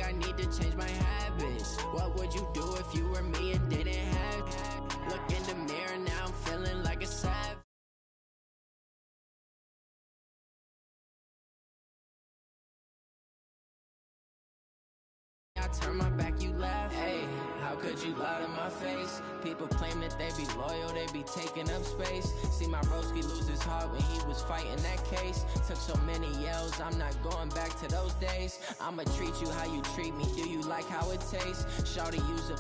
I need to change my habits. What would you do if you were me and didn't have? Look in the mirror, now I'm feeling like a savage. I turn my back, you laugh. Hey, how could you lie to my face? People claim that they be loyal, they be taking up space. See my broski lose his heart when he was fighting that case. Took so many yells, I'm not going back to those days. I'ma treat you how you treat me, do you like how it tastes? Shawty, use a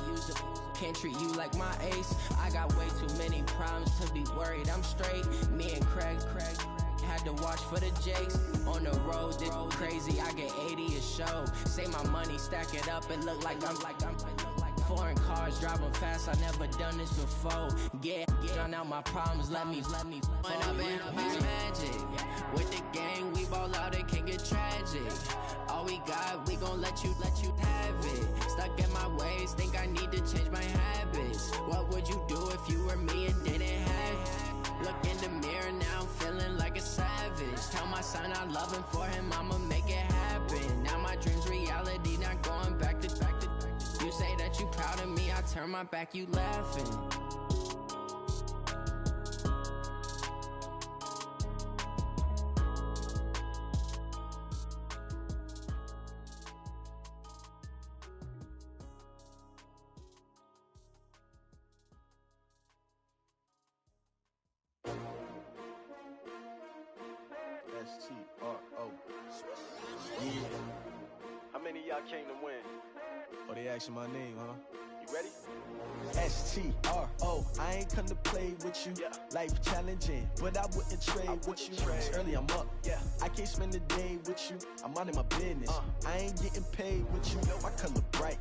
can't treat you like my ace. I got way too many problems to be worried, I'm straight. Me and Craig had to watch for the Jakes. On the road, this crazy, I get 80 a show. Say my money, stack it up, and look like I'm foreign cars, driving fast, I never done this before. Drown out my problems, let me When up in Beach Magic, with the gang, we ball out, it can get tragic. All we got, we gon' let you have it. Stuck in my ways, think I need to change my habits. What would you do if you were me and didn't have? Look in the mirror, now I'm feeling like a savage. Tell my son I love him, for him I'ma make it happen. Now my dream's reality, not going back to. You say that you proud of me, I turn my back, you laughing. S-T-R-O. Yeah. How many of y'all came to win? Oh, they asking my name, huh? You ready? S-T-R-O. I ain't come to play with you. Yeah. Life challenging, but I wouldn't trade with you. It's early, I'm up. Yeah. I can't spend the day with you. I'm out in my business. I ain't getting paid with you. My color bright.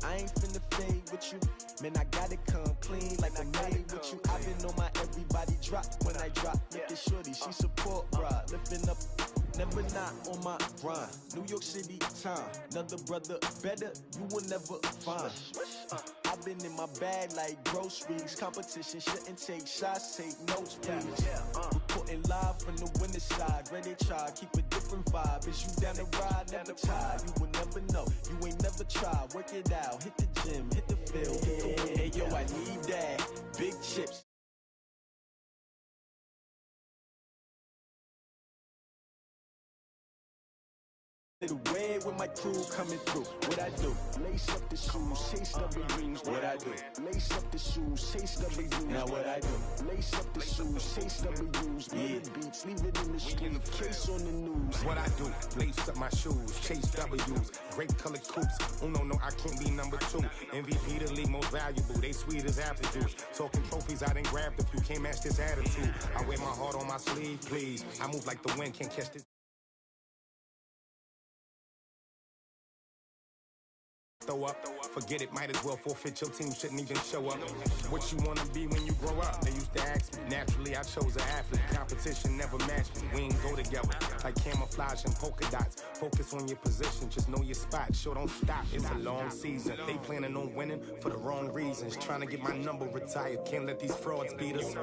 I ain't finna fade with you. Man, I gotta come clean like I made with you. I've been on my everybody drop when I drop. Look at shorty, she support, bruh. Lifting up, never not on my grind. New York City time, another brother better, you will never find. I've been in my bag like groceries. Competition shouldn't take shots, take notes, please. Reporting live from the winning side. Ready to try, keep a different vibe. Is you down the ride, never tired. You will never know, you ain't never tried. Work it out, hit the gym, hit the field, hit the win. Hey yo, I need that. Big chips. The way with my crew coming through, what I do? Lace up the shoes, chase W's, what I do? Lace up the shoes, chase W's, now what I do? Lace up the shoes, chase W's, mid beats, leave it in the street, case on the news. What I do? Lace up my shoes, chase W's, great colored coupes. Oh no, I can't be number 2. MVP the league most valuable, they sweet as apple juice. Talking trophies, I done grabbed a few, can't match this attitude. I wear my heart on my sleeve, please. I move like the wind, can't catch this. Throw up, forget it, might as well forfeit, your team shouldn't even show up. What you wanna be when you grow up? They used to ask me, naturally I chose an athlete. Competition never matched me, we ain't go together. Like camouflage and polka dots. Focus on your position, just know your spot. Sure, don't stop, it's a long season. They planning on winning for the wrong reasons. Trying to get my number retired, can't let these frauds beat us.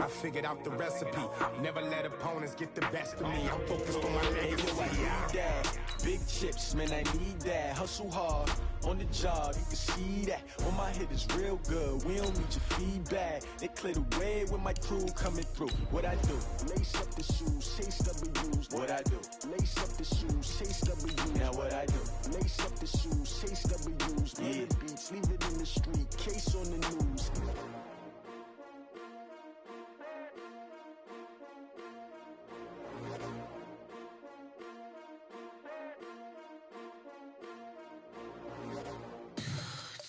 I figured out the recipe, never let opponents get the best of me. I'm focused on my legacy. I need that, big chips, man, I need that. Hustle hard, on the job, you can see that. On my hit is real good, we don't need your feedback. They clear the way with my crew coming through. What I do? Lace up the shoes, chase W's. What I do? Lace up the shoes, chase W's. Now what I do? Lace up the shoes, chase W's. Yeah. Beats, leave it in the street, case on the news.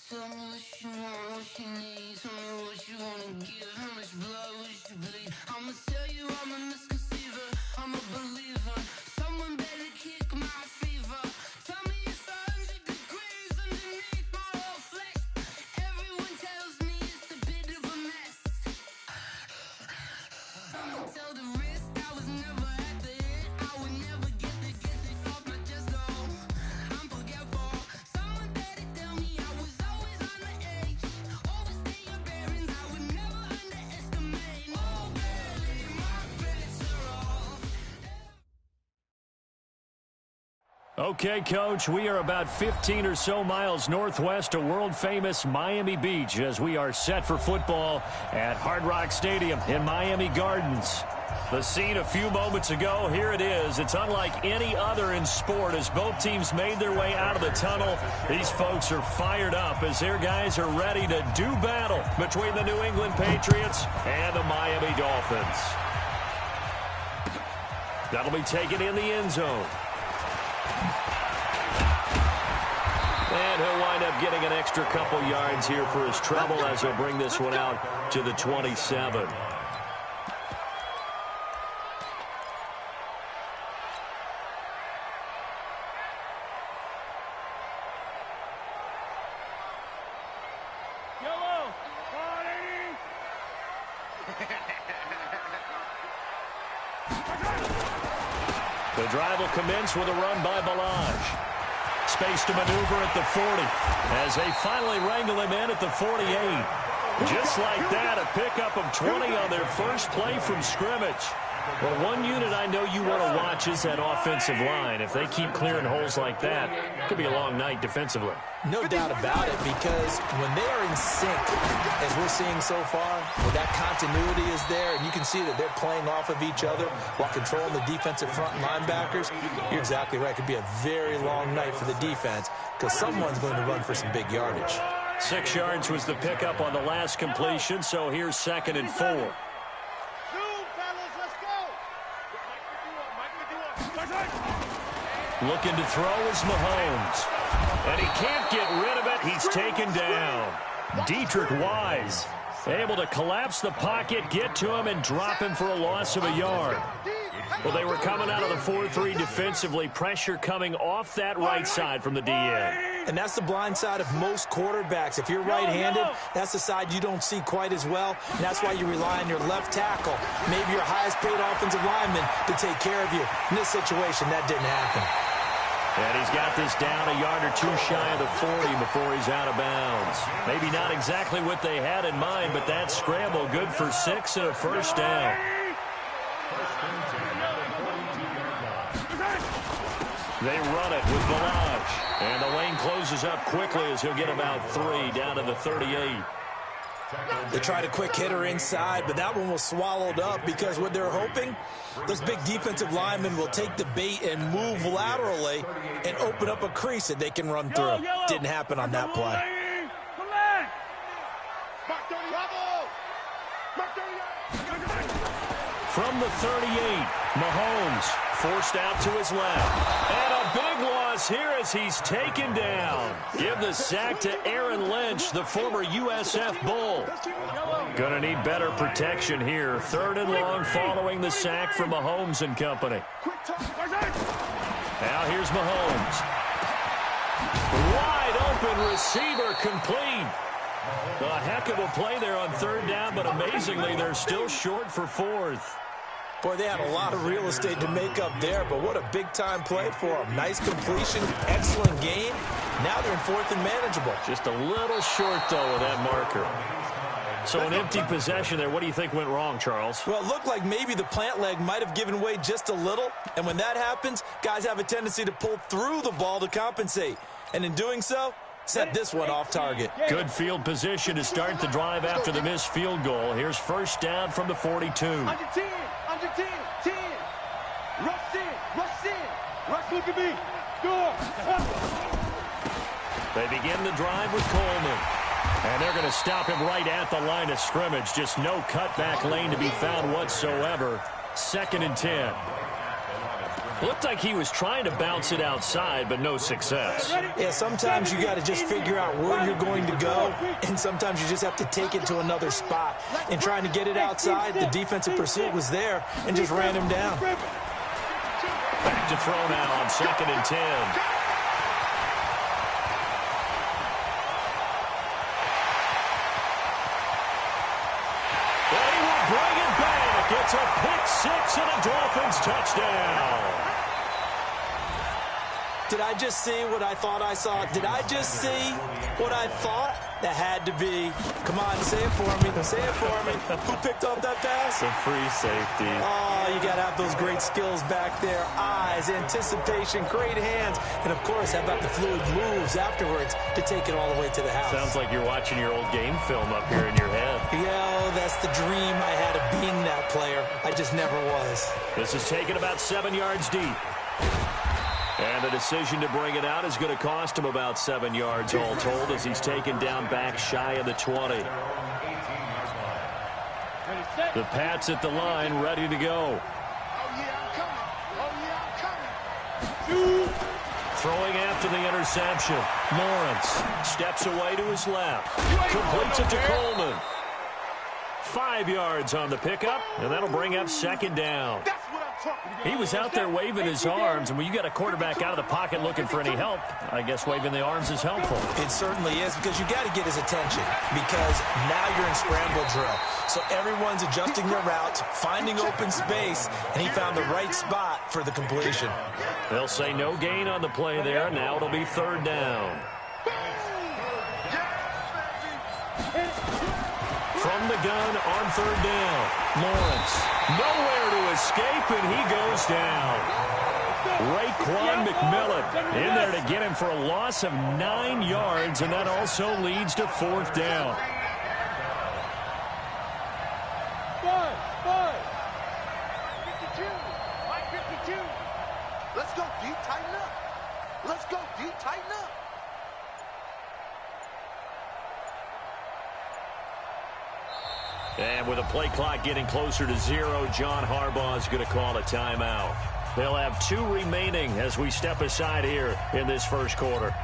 Tell me what you want, what you need. Tell me what you wanna give. How much blood would you bleed? I'ma tell you I'm a misconceiver. I'm a believer. Someone better kick my fever. Tell me it's 100 degrees underneath my whole flesh. Everyone tells me it's a bit Okay, Coach, we are about 15 or so miles northwest of world-famous Miami Beach as we are set for football at Hard Rock Stadium in Miami Gardens. The scene a few moments ago, here it is. It's unlike any other in sport as both teams made their way out of the tunnel. These folks are fired up as their guys are ready to do battle between the New England Patriots and the Miami Dolphins. That'll be taken in the end zone. And he'll wind up getting an extra couple yards here for his trouble as he'll bring this one out to the 27. The drive will commence with a run by Balaj. Space to maneuver at the 40 as they finally wrangle him in at the 48. Just like that, a pickup of 20 on their first play from scrimmage. Well, one unit I know you want to watch is that offensive line. If they keep clearing holes like that, it could be a long night defensively. No doubt about it, because when they are in sync, as we're seeing so far, where that continuity is there, and you can see that they're playing off of each other while controlling the defensive front linebackers, you're exactly right. It could be a very long night for the defense because someone's going to run for some big yardage. 6 yards was the pickup on the last completion, so here's 2nd and 4. Looking to throw is Mahomes. And he can't get rid of it. He's taken down. Dietrich Wise able to collapse the pocket, get to him, and drop him for a loss of a yard. Well, they were coming out of the 4-3 defensively. Pressure coming off that right side from the DN. And that's the blind side of most quarterbacks. If you're right-handed, that's the side you don't see quite as well. And that's why you rely on your left tackle, maybe your highest-paid offensive lineman, to take care of you. In this situation, that didn't happen. And he's got this down a yard or two shy of the 40 before he's out of bounds. Maybe not exactly what they had in mind, but that scramble good for 6 and a first down. They run it with Balaj. And the lane closes up quickly as he'll get about 3 down to the 38. They tried a quick hitter inside, but that one was swallowed up because what they're hoping, those big defensive linemen will take the bait and move laterally and open up a crease that they can run through. Didn't happen on that play. From the 38, Mahomes forced out to his left. And a big loss here as he's taken down. Give the sack to Aaron Lynch, the former USF Bull. Gonna need better protection here. 3rd and long following the sack from Mahomes and company. Now here's Mahomes. Wide open receiver complete. A heck of a play there on 3rd down, but amazingly, they're still short for 4th. Boy, they had a lot of real estate to make up there, but what a big-time play for them. Nice completion, excellent game. Now they're in 4th and manageable. Just a little short, though, with that marker. So an empty possession there. What do you think went wrong, Charles? Well, it looked like maybe the plant leg might have given way just a little, and when that happens, guys have a tendency to pull through the ball to compensate. And in doing so, set this one off target. Good field position to start the drive after the missed field goal. Here's 1st down from the 42. Under 10, 10. Rush in. Rush, look at me. Go. They begin the drive with Coleman. And they're going to stop him right at the line of scrimmage. Just no cutback lane to be found whatsoever. 2nd and 10. Looked like he was trying to bounce it outside, but no success. Yeah, sometimes you got to just figure out where you're going to go, and sometimes you just have to take it to another spot. And trying to get it outside, the defensive pursuit was there and just ran him down. Back to throw now on 2nd and 10. Well, he will bring it back. It's a pick 6 and a Dolphins touchdown. Did I just see what I thought I saw? Did I just see what I thought That had to be. Come on, say it for me. Say it for me. Who picked up that pass? The free safety. Oh, you got to have those great skills back there. Eyes, anticipation, great hands. And, of course, how about the fluid moves afterwards to take it all the way to the house? Sounds like you're watching your old game film up here in your head. Yeah, that's the dream I had of being that player. I just never was. This is taken about 7 yards deep. And the decision to bring it out is going to cost him about 7 yards all told as he's taken down back shy of the 20. The Pats at the line ready to go. Throwing after the interception. Lawrence steps away to his left. Completes it to Coleman. 5 yards on the pickup, and that'll bring up second down. He was out there waving his arms, and when you got a quarterback out of the pocket looking for any help, I guess waving the arms is helpful. It certainly is, because you got to get his attention, because now you're in scramble drill. So everyone's adjusting their routes, finding open space, and he found the right spot for the completion. They'll say no gain on the play there. Now it'll be third down. From the gun on third down, Lawrence nowhere to escape, and he goes down. Raekwon McMillan in there to get him for a loss of 9 yards, and that also leads to fourth down. Five. 52. Let's go deep, tighten up. Let's go deep, tighten up. And with a play clock getting closer to 0, John Harbaugh is going to call a timeout. They'll have 2 remaining as we step aside here in this first quarter.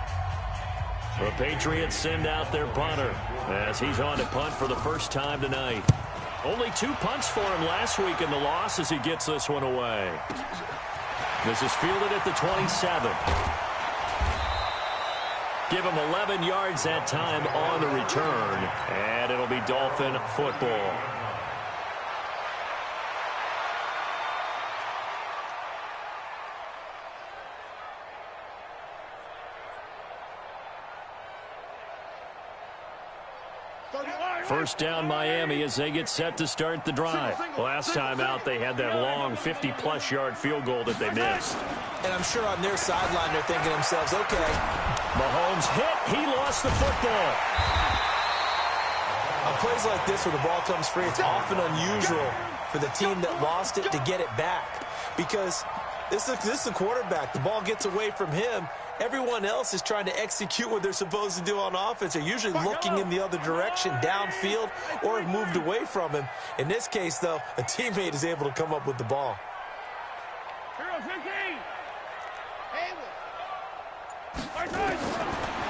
The Patriots send out their punter as he's on to punt for the first time tonight. Only 2 punts for him last week in the loss as he gets this one away. This is fielded at the 27. Give him 11 yards that time on the return, and it'll be Dolphin football. First down Miami as they get set to start the drive. Last time out they had that long 50-plus yard field goal that they missed. And I'm sure on their sideline they're thinking to themselves, okay. Mahomes hit. He lost the football. On plays like this where the ball comes free, it's often unusual for the team that lost it to get it back. Because this is a quarterback. The ball gets away from him. Everyone else is trying to execute what they're supposed to do on offense. They're usually looking in the other direction, downfield, or have moved away from him. In this case, though, a teammate is able to come up with the ball.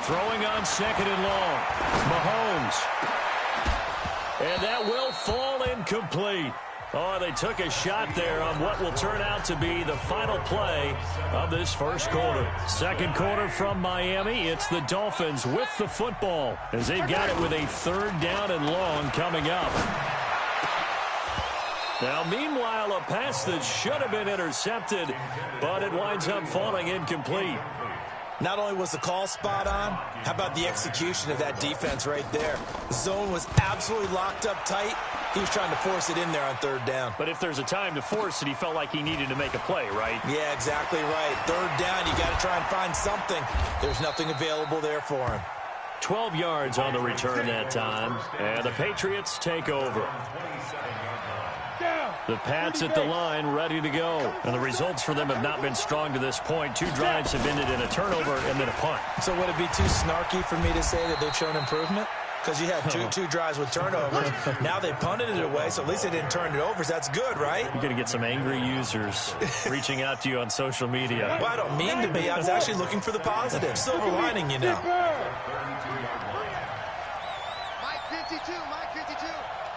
Throwing on second and long. Mahomes. And that will fall incomplete. Oh, they took a shot there on what will turn out to be the final play of this first quarter. Second quarter from Miami. It's the Dolphins with the football as they've got it with a third down and long coming up. Now, meanwhile, a pass that should have been intercepted, but it winds up falling incomplete. Not only was the call spot on, how about the execution of that defense right there? The zone was absolutely locked up tight. He was trying to force it in there on third down. But if there's a time to force it, he felt like he needed to make a play, right? Yeah, exactly right. Third down, you got to try and find something. There's nothing available there for him. 12 yards on the return that time, and the Patriots take over. The Pats at the line ready to go. And the results for them have not been strong to this point. 2 drives have ended in a turnover and then a punt. So would it be too snarky for me to say that they've shown improvement? Because you had two drives with turnovers. Now they punted it away, so at least they didn't turn it over. So that's good, right? You're going to get some angry users reaching out to you on social media. Well, I don't mean to be. I was actually looking for the positive. Silver lining, you know. Mike 52.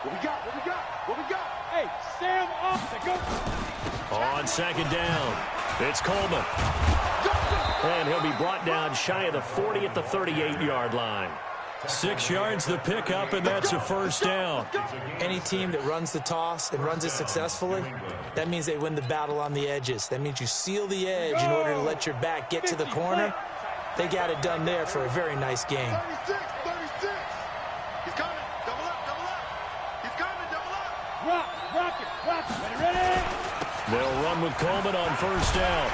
What we got? Hey, Sam off. Go. On second down, it's Coleman. And he'll be brought down shy of the 40 at the 38-yard line. 6 yards the pickup, and that's a first down. Any team that runs the toss and runs it successfully, that means they win the battle on the edges. That means you seal the edge in order to let your back get to the corner. They got it done there for a very nice game. 36. Rock it. Ready? They'll run with Coleman on first down.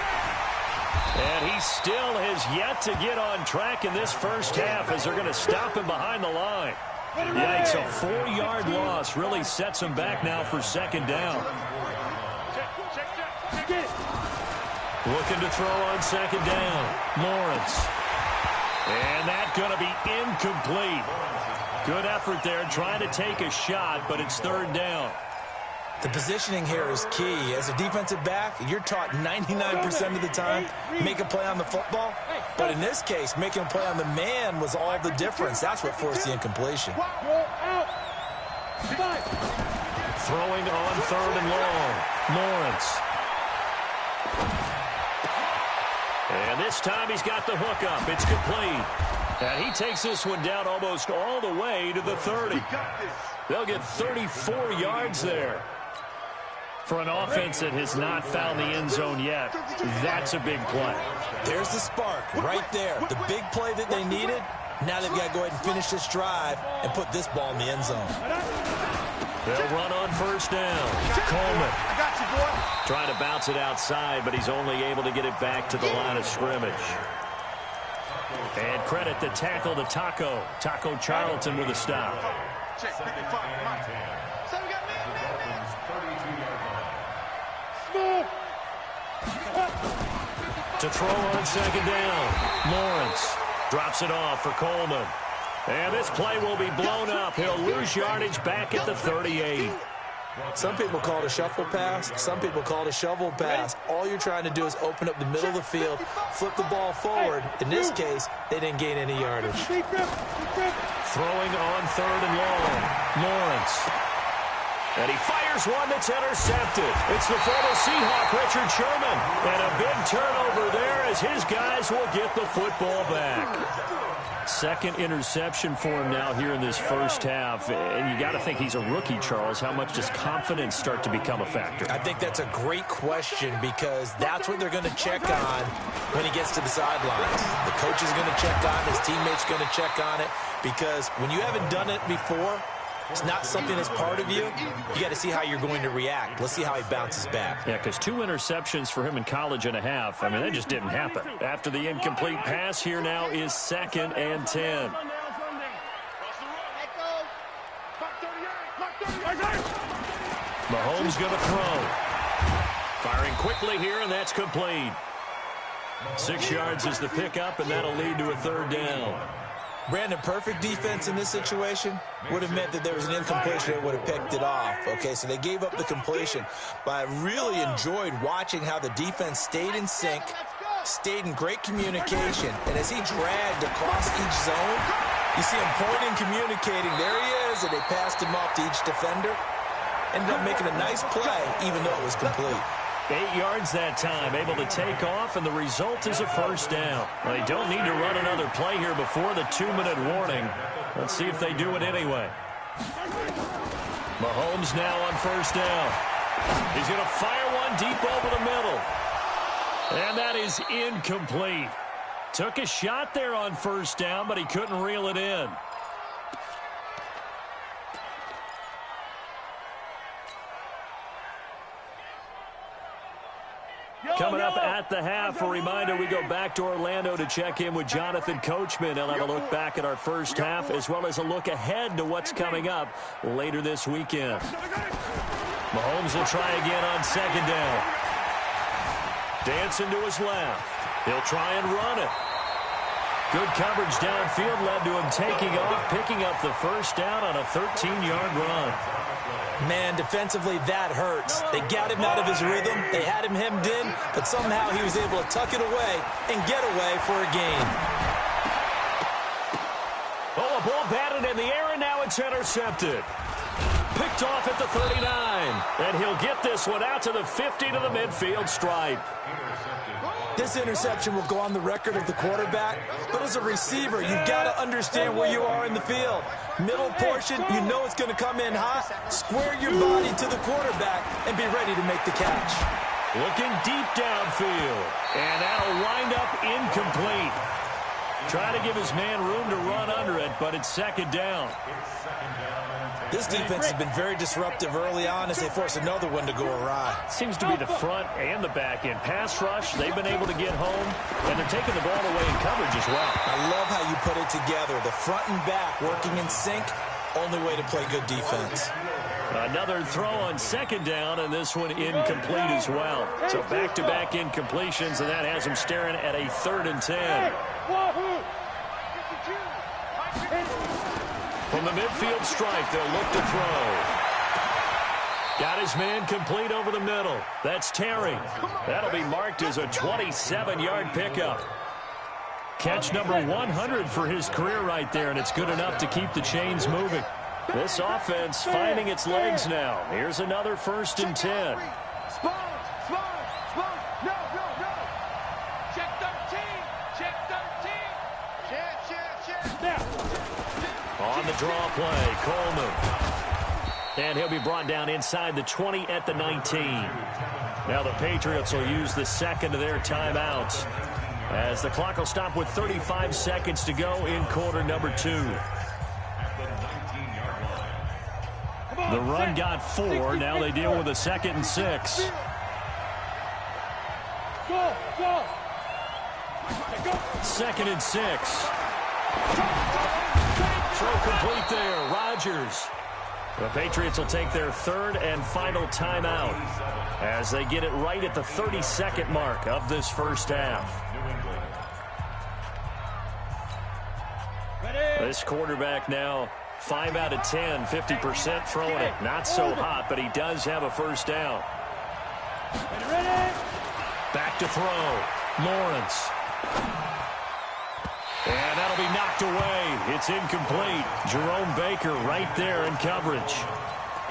And he still has yet to get on track in this first half as they're going to stop him behind the line. Yikes, a 4-yard loss really sets him back now for second down. Looking to throw on second down. Lawrence. And that's going to be incomplete. Good effort there trying to take a shot, but it's third down. The positioning here is key. As a defensive back, you're taught 99% of the time, make a play on the football. But in this case, making a play on the man was all the difference. That's what forced the incompletion. Throwing on third and long. Lawrence. And this time he's got the hook up. It's complete. And he takes this one down almost all the way to the 30. They'll get 34 yards there. For an offense that has not found the end zone yet, that's a big play. There's the spark right there. The big play that they needed. Now they've got to go ahead and finish this drive and put this ball in the end zone. They'll run on first down. Coleman. I got you, boy. Trying to bounce it outside, but he's only able to get it back to the line of scrimmage. And credit the tackle to Taco. Taco Charlton with a stop. Check, 55, Mike. So we got man. Smooth. To throw on second down. Lawrence drops it off for Coleman. And this play will be blown up. He'll lose yardage back at the 38. Some people call it a shuffle pass. Some people call it a shovel pass. All you're trying to do is open up the middle of the field, flip the ball forward. In this case, they didn't gain any yardage. Throwing on third and long. Lawrence. And he fires one that's intercepted. It's the former Seahawk, Richard Sherman. And a big turnover there as his guys will get the football back. Second interception for him now here in this first half. And you got to think he's a rookie, Charles. How much does confidence start to become a factor? I think that's a great question because that's what they're going to check on when he gets to the sidelines. The coach is going to check on it. His teammates going to check on it because when you haven't done it before, it's not something that's part of you. You got to see how you're going to react. Let's see how he bounces back. Yeah, because 2 interceptions for him in college and a half. I mean, that just didn't happen. After the incomplete pass, here now is 2nd and 10. Mahomes going to throw. Firing quickly here, and that's complete. 6 yards is the pickup, and that'll lead to a third down. Brandon, perfect defense in this situation would have meant that there was an incompletion that would have picked it off. Okay, so they gave up the completion. But I really enjoyed watching how the defense stayed in sync, stayed in great communication. And as he dragged across each zone, you see him pointing, communicating. There he is, and they passed him off to each defender. Ended up making a nice play, even though it was complete. 8 yards that time, able to take off, and the result is a first down. They don't need to run another play here before the 2-minute warning. Let's see if they do it anyway. Mahomes now on first down. He's going to fire one deep over the middle. And that is incomplete. Took a shot there on first down, but he couldn't reel it in. Coming up at the half, a reminder, we go back to Orlando to check in with Jonathan Coachman. He'll have a look back at our first half as well as a look ahead to what's coming up later this weekend. Mahomes will try again on second down. Dancing to his left. He'll try and run it. Good coverage downfield led to him taking off, picking up the first down on a 13-yard run. Man, defensively, that hurts. They got him out of his rhythm. They had him hemmed in, but somehow he was able to tuck it away and get away for a gain. Oh, a ball batted in the air, and now it's intercepted. Picked off at the 39, and he'll get this one out to the 50 to the midfield stripe. This interception will go on the record of the quarterback, but as a receiver, you've got to understand where you are in the field. Middle portion, you know it's going to come in hot. Square your body to the quarterback and be ready to make the catch. Looking deep downfield, and that'll wind up incomplete. Trying to give his man room to run under it, but it's second down. This defense has been very disruptive early on as they force another one to go awry. Seems to be the front and the back end. Pass rush, they've been able to get home, and they're taking the ball away in coverage as well. I love how you put it together. The front and back working in sync, only way to play good defense. Another throw on second down, and this one incomplete as well. So back-to-back incompletions, and that has them staring at a 3rd and 10. From the midfield strike, they'll look to throw. Got his man complete over the middle. That's Terry. That'll be marked as a 27-yard pickup. Catch number 100 for his career right there, and it's good enough to keep the chains moving. This offense finding its legs now. Here's another 1st and 10. On the draw play, Coleman. And he'll be brought down inside the 20 at the 19. Now the Patriots will use the second of their timeouts as the clock will stop with 35 seconds to go in quarter number 2. The run got 4. Now they deal with a 2nd and 6. Second and 6. Throw complete there. Rodgers. The Patriots will take their 3rd and final timeout as they get it right at the 32nd mark of this first half. This quarterback now 5 out of 10, 50% throwing it. Not so hot, but he does have a first down. Back to throw. Lawrence. And that'll be knocked away. It's incomplete. Jerome Baker right there in coverage.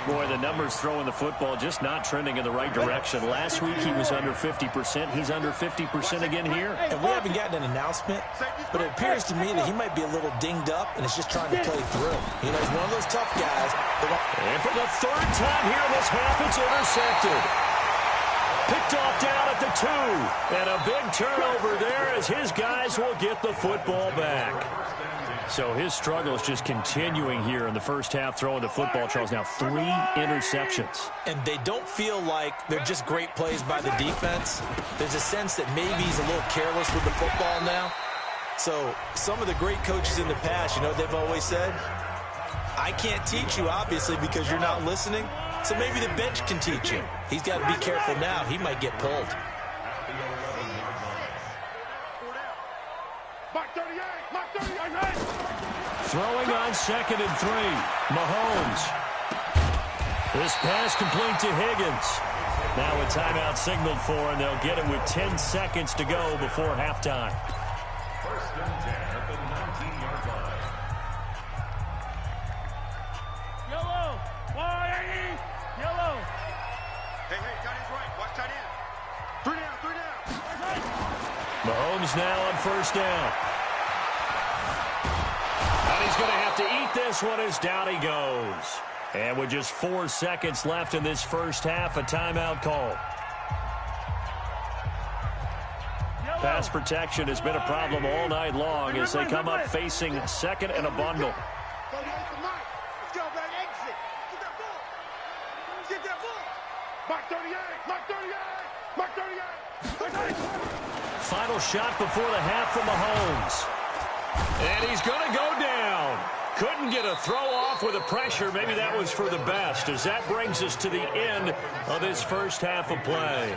Boy, the numbers throwing the football just not trending in the right direction. Last week he was under 50%. He's under 50% again here. And we haven't gotten an announcement, but it appears to me that he might be a little dinged up and is just trying to play through. You know, he's one of those tough guys. And for the 3rd time here in this half, it's intercepted. Picked off down at the 2. And a big turnover there as his guys will get the football back. So his struggle is just continuing here in the first half, throwing the football. Charles, now 3 interceptions. And they don't feel like they're just great plays by the defense. There's a sense that maybe he's a little careless with the football now. So some of the great coaches in the past, you know what they've always said? I can't teach you, obviously, because you're not listening. So maybe the bench can teach him. He's got to be careful now. He might get pulled. Throwing on 2nd and 3. Mahomes. This pass complete to Higgins. Now a timeout signaled for, and they'll get it with 10 seconds to go before halftime. 1st and 10 at the 19-yard line. Yellow. Yellow. Hey, tight end's right. Watch tight end. 3 down. Mahomes now on 1st down. And he's going to have to eat this one as down he goes. And with just 4 seconds left in this first half, a timeout call. Pass protection has been a problem all night long as they come up facing 2nd and a bundle. Final shot before the half from Mahomes. And he's going to go down. Couldn't get a throw off with the pressure. Maybe that was for the best, as that brings us to the end of this first half of play.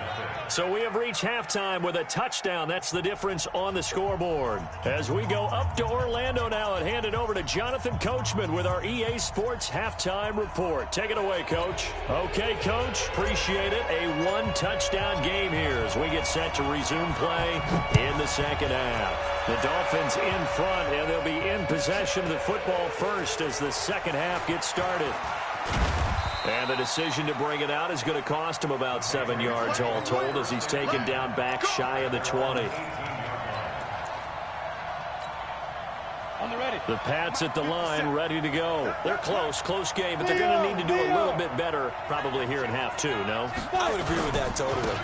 So we have reached halftime with a touchdown. That's the difference on the scoreboard. As we go up to Orlando now and hand it over to Jonathan Coachman with our EA Sports Halftime Report. Take it away, Coach. Okay, Coach. Appreciate it. A 1-touchdown game here as we get set to resume play in the second half. The Dolphins in front, and they'll be in possession of the football first as the second half gets started. And the decision to bring it out is going to cost him about 7 yards all told as he's taken down back shy of the 20. The Pats at the line ready to go. They're close game, but they're going to need to do a little bit better probably here in half 2, no? I would agree with that totally.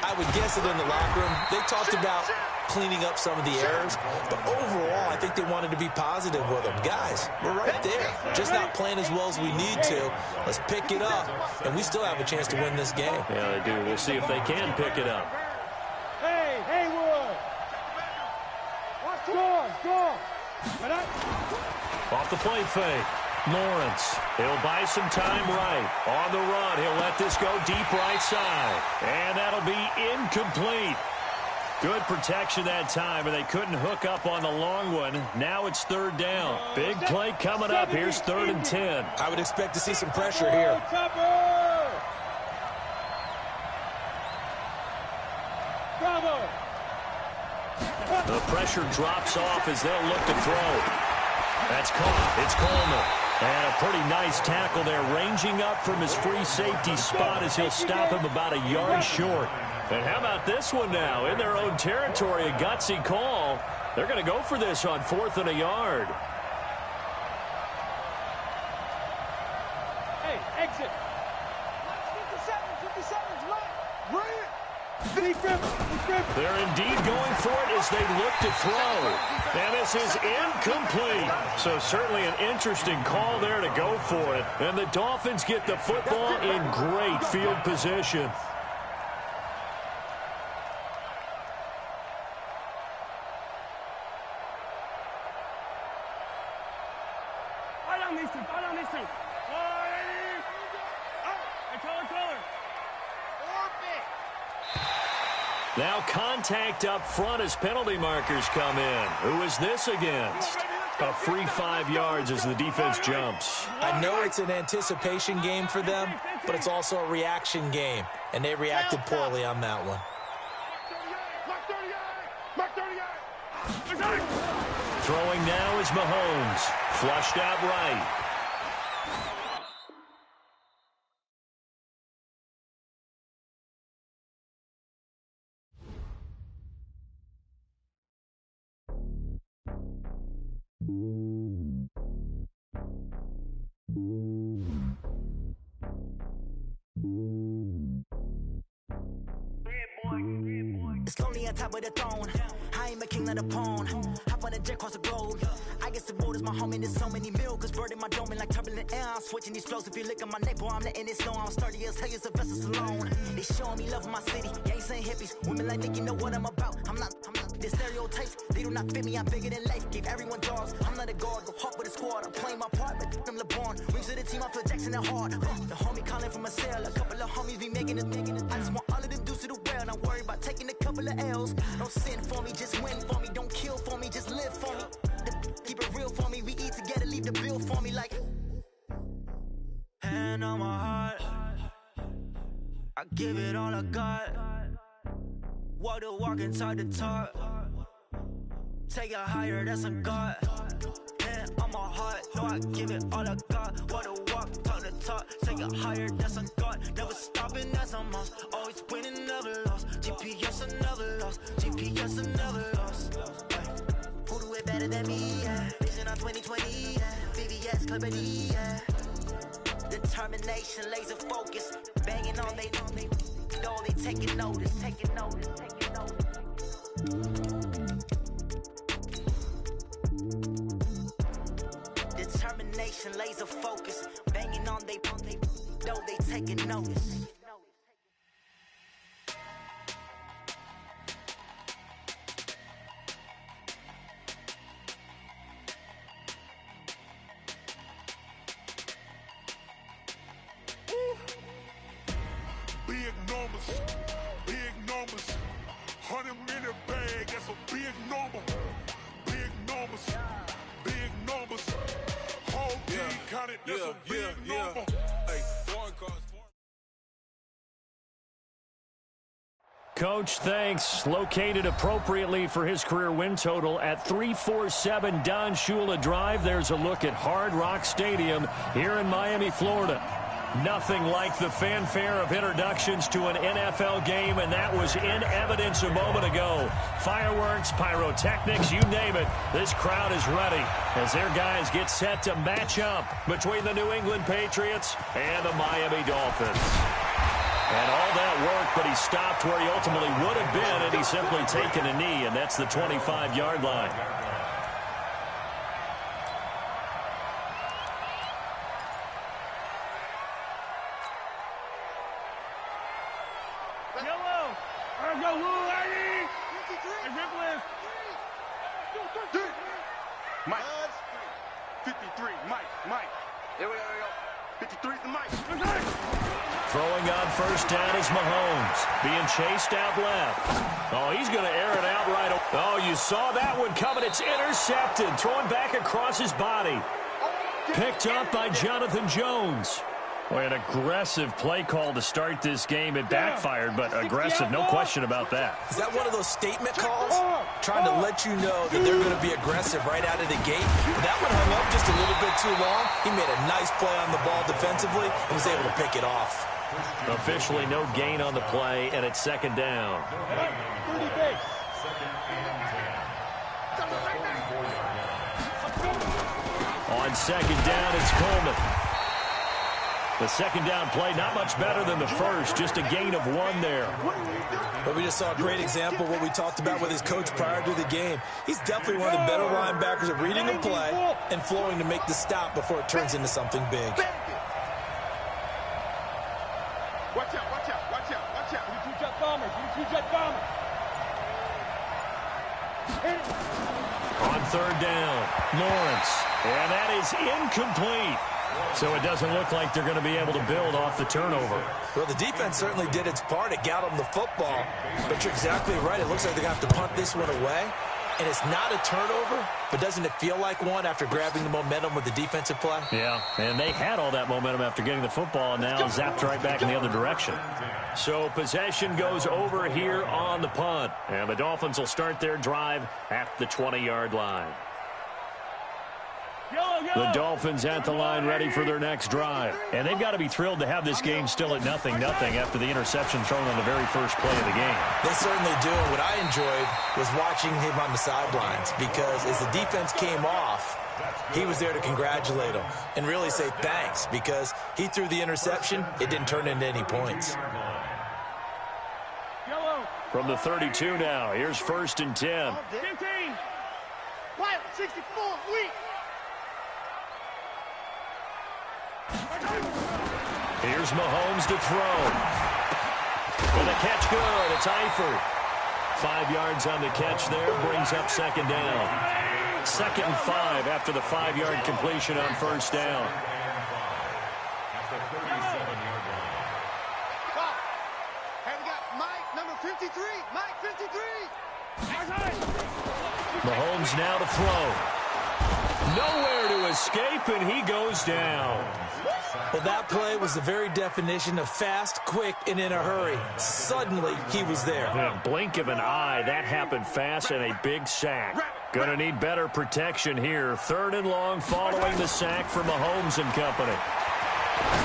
I would guess it in the locker room. They talked about cleaning up some of the errors. But overall, I think they wanted to be positive with them. Guys, we're right there. Just not playing as well as we need to. Let's pick it up, and we still have a chance to win this game. Yeah, they do. We'll see if they can pick it up. Hey, Haywood! Score! Off the play fake. Lawrence, he'll buy some time right. On the run, he'll let this go deep right side. And that'll be incomplete. Good protection that time, and they couldn't hook up on the long one. Now it's third down. Big play coming up. Here's 3rd and 10. I would expect to see some pressure here. The pressure drops off as they'll look to throw. That's caught. It's Coleman. And a pretty nice tackle there, ranging up from his free safety spot as he'll stop him about a yard short. And how about this one now? In their own territory, a gutsy call. They're going to go for this on 4th and a yard. Hey, exit. 57's left. Bring it. They're indeed going for it as they look to throw. And this is incomplete. So certainly an interesting call there to go for it. And the Dolphins get the football in great field position. Now contact up front as penalty markers come in. Who is this against? A free 5 yards as the defense jumps. I know it's an anticipation game for them, but it's also a reaction game, and they reacted poorly on that one. Throwing now is Mahomes. Flushed out right. It's lonely on top of the throne. I ain't a king of the pawn. Hop on a jet across the globe. I guess the road is my home and there's so many milkers burning my dome like turbulent air. I'm switching these flows. If you look at my neck, boy, I'm letting it slow. I'm sturdy as hell, as a vessel alone. They showing me love in my city. Gangs saying hippies. Women like think you know what I'm about. I'm not. The stereotypes, they do not fit me. I'm bigger than life. Gave everyone jobs. I'm not a guard. Go hard with the squad. I'm playing my part, but I'm LeBron. Rings to the team. I feel Jackson and hard. The homie calling from a cell. A couple of homies be making it. I just want all of them dudes to the well. Not worry about taking a couple of L's. Don't sin for me, just win for me. Don't kill for me, just live for me. Keep it real for me. We eat together, leave the bill for me like. Hand on my heart, I give it all I got. Walk the walk inside the talk. Take it higher, that's a God. Hand on my heart, no, I give it all I got. Walk the walk, talk the talk. Take it higher, that's a God. Never stopping, that's a must. Always winning, never lost. GPS, I never lost. GPS, I never lost. Who do it better than me? Yeah. Vision on 2020. Yeah. VVS, company. Yeah. Determination, laser focus. Banging on they know they taking notice. Taking notice. Determination, laser focus. Banging on they know they taking notice. Big numbers, 100-minute bag, that's a big number. Big numbers, whole team counted, that's a big number. Hey, foreign cars. Coach, thanks. Located appropriately for his career win total at 347 Don Shula Drive. There's a look at Hard Rock Stadium here in Miami, Florida. Nothing like the fanfare of introductions to an NFL game, and that was in evidence a moment ago. Fireworks, pyrotechnics, you name it. This crowd is ready as their guys get set to match up between the New England Patriots and the Miami Dolphins. And all that work, but he stopped where he ultimately would have been, and he's simply taken a knee, and that's the 25-yard line. Mike. 53, Mike. Here we go. 53's the Mike. Throwing on first down is Mahomes. Being chased out left. Oh, he's going to air it out right away. Oh, you saw that one coming. It's intercepted. Throwing back across his body. Picked up by Jonathan Jones. Boy, an aggressive play call to start this game. It backfired, but aggressive, no question about that. Is that one of those statement calls? Trying to let you know that they're going to be aggressive right out of the gate. But that one hung up just a little bit too long. He made a nice play on the ball defensively and was able to pick it off. Officially no gain on the play, and it's second down. On second down, it's Coleman. The second down play, not much better than the first, just a gain of 1 there. But we just saw a great example of what we talked about with his coach prior to the game. He's definitely one of the better linebackers at reading a play and flowing to make the stop before it turns into something big. Watch out. You two-jet bombers. On third down, Lawrence. And that is incomplete. So it doesn't look like they're going to be able to build off the turnover. Well, the defense certainly did its part. It got them the football. But you're exactly right. It looks like they're going to have to punt this one away. And it's not a turnover, but doesn't it feel like one after grabbing the momentum with the defensive play? Yeah, and they had all that momentum after getting the football, and now zapped right back in the other direction. So possession goes over here on the punt. And the Dolphins will start their drive at the 20-yard line. The Dolphins at the line ready for their next drive. And they've got to be thrilled to have this game still at 0-0 after the interception thrown on the very first play of the game. They certainly do. And what I enjoyed was watching him on the sidelines because as the defense came off, he was there to congratulate them and really say thanks because he threw the interception. It didn't turn into any points. From the 32 now, here's 1st and 10. 15. Wild, 64, weak. Here's Mahomes to throw. And the catch good. It's Eifert. 5 yards on the catch there. Brings up second down. 2nd and 5 after the 5-yard completion on first down. Hey, we got Mike, number 53. Mike, 53. Mahomes now to throw. Nowhere to escape, and he goes down. Well, that play was the very definition of fast, quick, and in a hurry. Suddenly, he was there. In a blink of an eye, that happened fast and a big sack. Going to need better protection here. 3rd and long following the sack for Mahomes and company.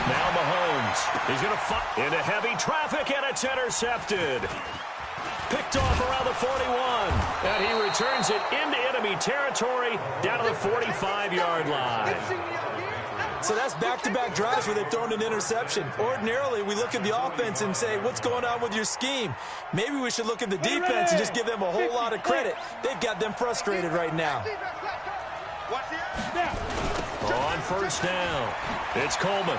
Now Mahomes. He's going to fight into heavy traffic, and it's intercepted. Picked off around the 41. And he returns it into enemy territory down to the 45-yard line. So that's back-to-back drives where they've thrown an interception. Ordinarily, we look at the offense and say, what's going on with your scheme? Maybe we should look at the defense and just give them a whole lot of credit. They've got them frustrated right now. On first down, it's Coleman.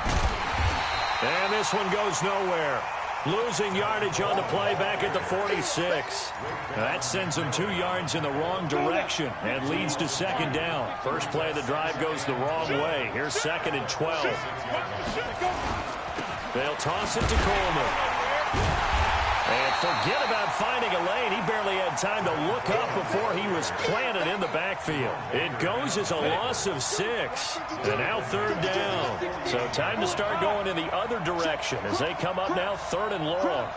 And this one goes nowhere. Losing yardage on the play back at the 46. That sends them 2 yards in the wrong direction and leads to second down. First play of the drive goes the wrong way. Here's 2nd and 12. They'll toss it to Coleman. And forget about finding a lane. He barely had time to look up before he was planted in the backfield. It goes as a loss of 6. And now 3rd down. So time to start going in the other direction as they come up now 3rd and long.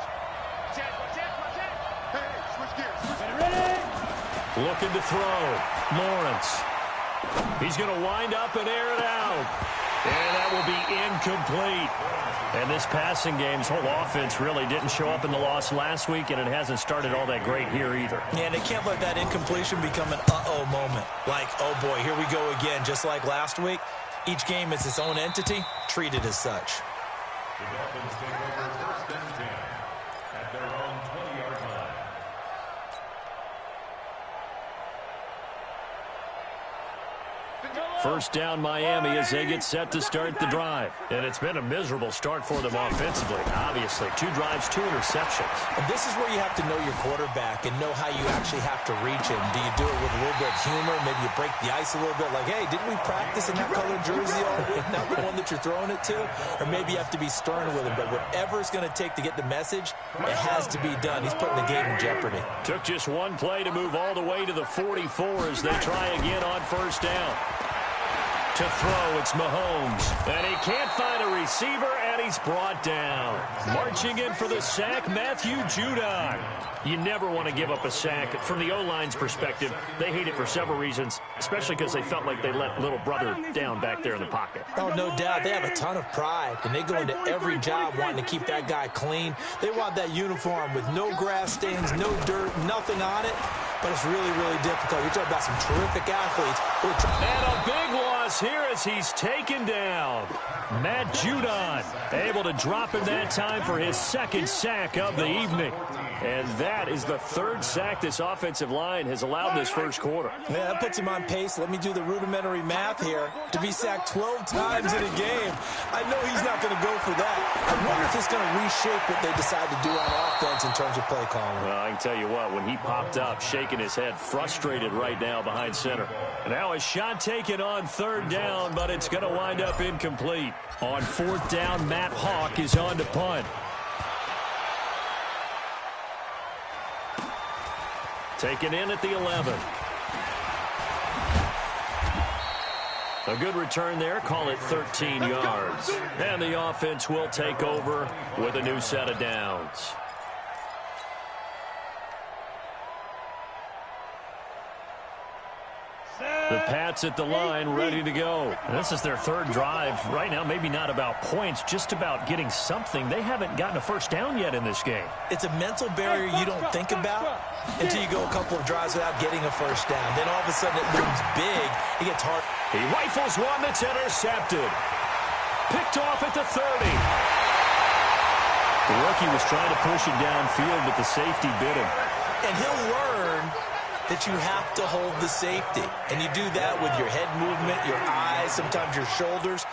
Looking to throw. Lawrence. He's going to wind up and air it out. And that will be incomplete. And this passing game's whole offense really didn't show up in the loss last week, and it hasn't started all that great here either. Yeah, and they can't let that incompletion become an uh-oh moment. Like, oh boy, here we go again, just like last week. Each game is its own entity, treated as such. The Dolphins take over 1st and 10. First down Miami as they get set to start the drive. And it's been a miserable start for them offensively. Obviously, 2 drives, 2 interceptions. And this is where you have to know your quarterback and know how you actually have to reach him. Do you do it with a little bit of humor? Maybe you break the ice a little bit like, hey, didn't we practice in that colored jersey all week? Not the one that you're throwing it to? Or maybe you have to be stern with him. But whatever it's going to take to get the message, it has to be done. He's putting the game in jeopardy. Took just one play to move all the way to the 44 as they try again on first down. To throw, it's Mahomes. And he can't find a receiver, and he's brought down. Marching in for the sack, Matthew Judon. You never want to give up a sack. From the O-line's perspective, they hate it for several reasons, especially because they felt like they let little brother down back there in the pocket. Oh, no doubt. They have a ton of pride, and they go into every job wanting to keep that guy clean. They want that uniform with no grass stains, no dirt, nothing on it. But it's really, really difficult. You're talking about some terrific athletes. And a big loss here as he's taken down. Matt Judon able to drop in that time for his 2nd sack of the evening. And that is the 3rd sack this offensive line has allowed this first quarter. Yeah, that puts him on pace. Let me do the rudimentary math here. To be sacked 12 times in a game, I know he's not going to go for that. I wonder if it's going to reshape what they decide to do on offense in terms of play calling. Well, I can tell you what, when he popped up, shaking his head, frustrated right now behind center. Now a shot taken on 3rd down, but it's going to wind up incomplete. On 4th down, Matt Hawk is on to punt. Taken in at the 11. A good return there. Call it 13 yards. And the offense will take over with a new set of downs. The Pats at the line, ready to go. This is their 3rd drive. Right now, maybe not about points, just about getting something. They haven't gotten a first down yet in this game. It's a mental barrier you don't think about until you go a couple of drives without getting a first down. Then all of a sudden it looms big. It gets hard. He rifles one that's intercepted. Picked off at the 30. The rookie was trying to push it downfield, but the safety bit him. And he'll learn that you have to hold the safety. And you do that with your head movement, your eyes, sometimes your shoulders.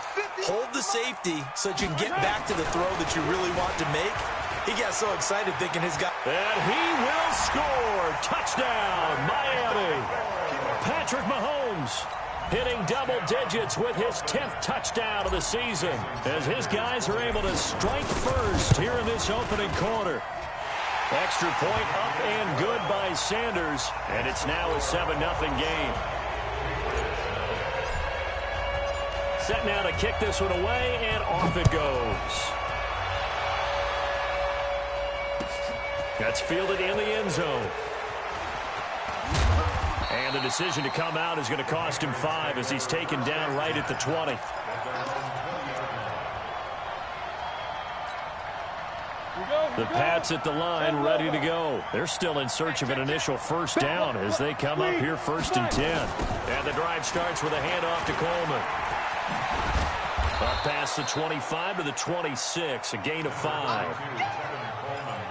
Hold the safety so that you can get back to the throw that you really want to make. He got so excited thinking his guy. And he will score. Touchdown, Miami. Patrick Mahomes hitting double digits with his 10th touchdown of the season as his guys are able to strike first here in this opening quarter. Extra point up and good by Sanders, and it's now a 7-0 game. Set now to kick this one away, and off it goes. That's fielded in the end zone. And the decision to come out is going to cost him 5 as he's taken down right at the 20. The Pats at the line, ready to go. They're still in search of an initial first down as they come up here 1st and 10. And the drive starts with a handoff to Coleman. Up past the 25 to the 26, a gain of 5.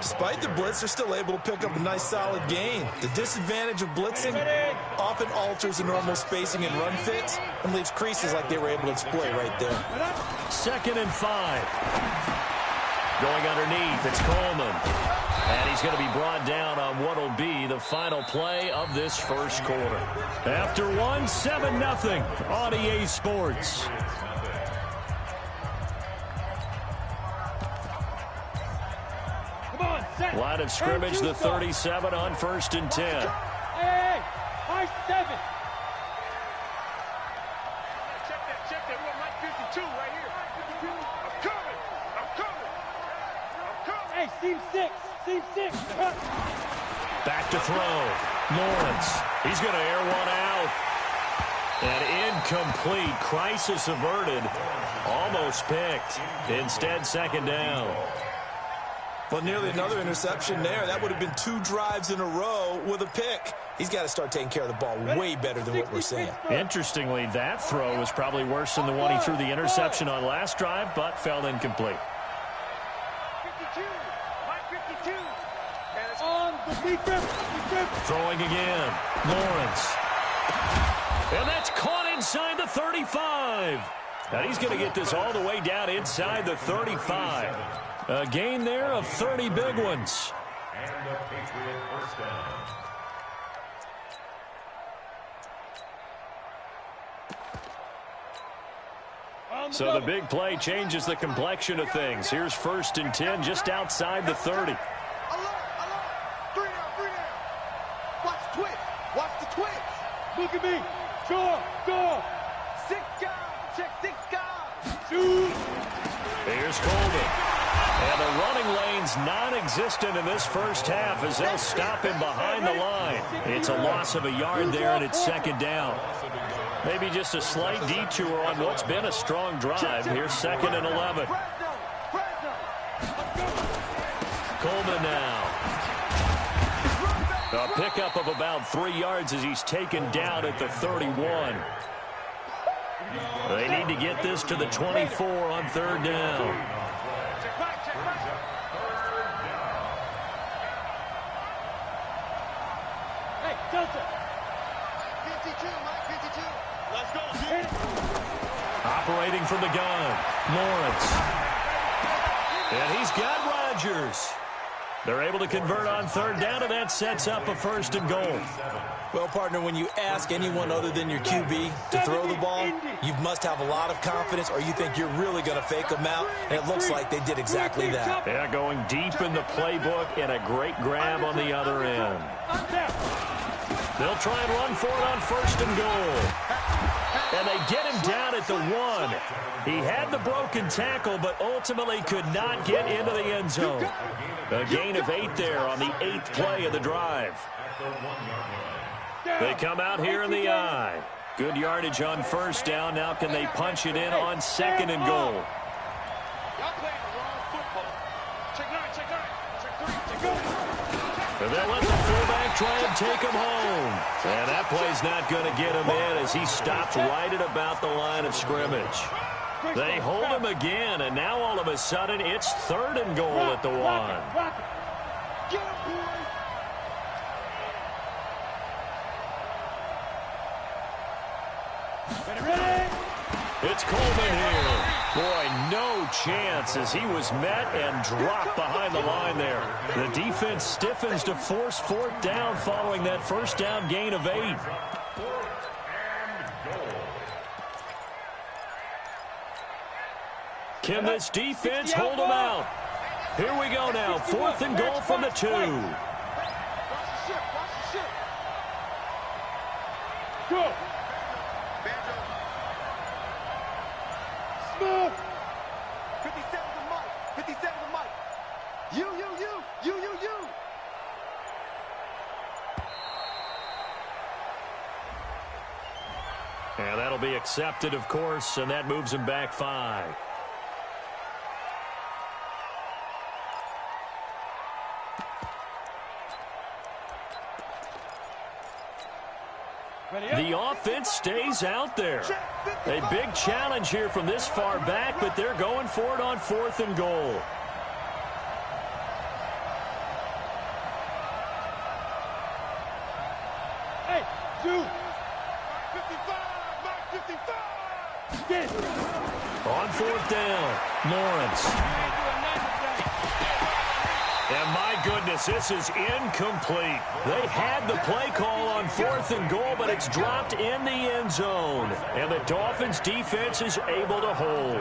Despite the blitz, they're still able to pick up a nice, solid gain. The disadvantage of blitzing often alters the normal spacing and run fits and leaves creases like they were able to exploit right there. 2nd and 5. Going underneath, it's Coleman. And he's going to be brought down on what will be the final play of this first quarter. After 1, 7-0 on EA Sports. Line of scrimmage, the 37 on 1st and 10. Hey, high 7. Check that. We got Mike 52 right here. I'm coming. Hey, seam 6. Back to throw. Lawrence. He's going to air one out. And incomplete. Crisis averted. Almost picked. Instead, 2nd down. Well, nearly another interception there. That would have been 2 drives in a row with a pick. He's got to start taking care of the ball way better than what we're seeing. Interestingly, that throw was probably worse than the one he threw the interception on last drive, but fell incomplete. 52. Mike 52. On the defense. Throwing again. Lawrence. And that's caught inside the 35. And he's going to get this all the way down inside the 35. A gain there of 30 big ones. And the Patriot first down. So the big play changes the complexion of things. Here's 1st and 10 just outside the 30. Alert, alert. 3 down, 3 down. Watch the twitch. Watch the twitch. Look at me. Sure. 6 guys. Check 6 guys. Shoot. Here's Coleman. And the running lane's non-existent in this first half as they'll stop him behind the line. It's a loss of a yard there, and it's 2nd down. Maybe just a slight detour on what's been a strong drive. Here's 2nd and 11. Coleman now. A pickup of about 3 yards as he's taken down at the 31. They need to get this to the 24 on 3rd down. Hey, Delta. 52, Mike, 52. Let's go. Operating from the gun, Lawrence. And he's got Rodgers. They're able to convert on 3rd down, and that sets up a 1st and goal. Well, partner, when you ask anyone other than your QB to throw the ball, you must have a lot of confidence, or you think you're really going to fake them out, and it looks like they did exactly that. Yeah, going deep in the playbook and a great grab on the other end. They'll try and run for it on 1st and goal. And they get him down at the 1. He had the broken tackle, but ultimately could not get into the end zone. A gain of 8 there on the 8th play of the drive. They come out here in the I. Good yardage on 1st down. Now can they punch it in on 2nd and goal? Y'all playing the wrong football. Check 9, check 9, check 3, check go. And they'll let the fullback try and take him home. And that play's not going to get him in as he stopped right at about the line of scrimmage. They hold him again, and now all of a sudden it's 3rd and goal at the 1. Get him, boys. Ready? It's Coleman here. Boy, no chance as he was met and dropped behind the line there. The defense stiffens to force 4th down following that 1st down gain of 8. 4th and goal. Can this defense hold them out? Here we go now. 4th and goal from the 2. Watch the ship, watch the ship. Go. Smooth. 57 to Mike. 57 to Mike. You. And that'll be accepted, of course, and that moves him back 5. The offense stays out there. A big challenge here from this far back, but they're going for it on 4th and goal. Hey, 2. Mark 55. Get it. On 4th down, Lawrence. And my goodness, this is incomplete. They had the play call on 4th and goal, but it's dropped in the end zone. And the Dolphins defense is able to hold.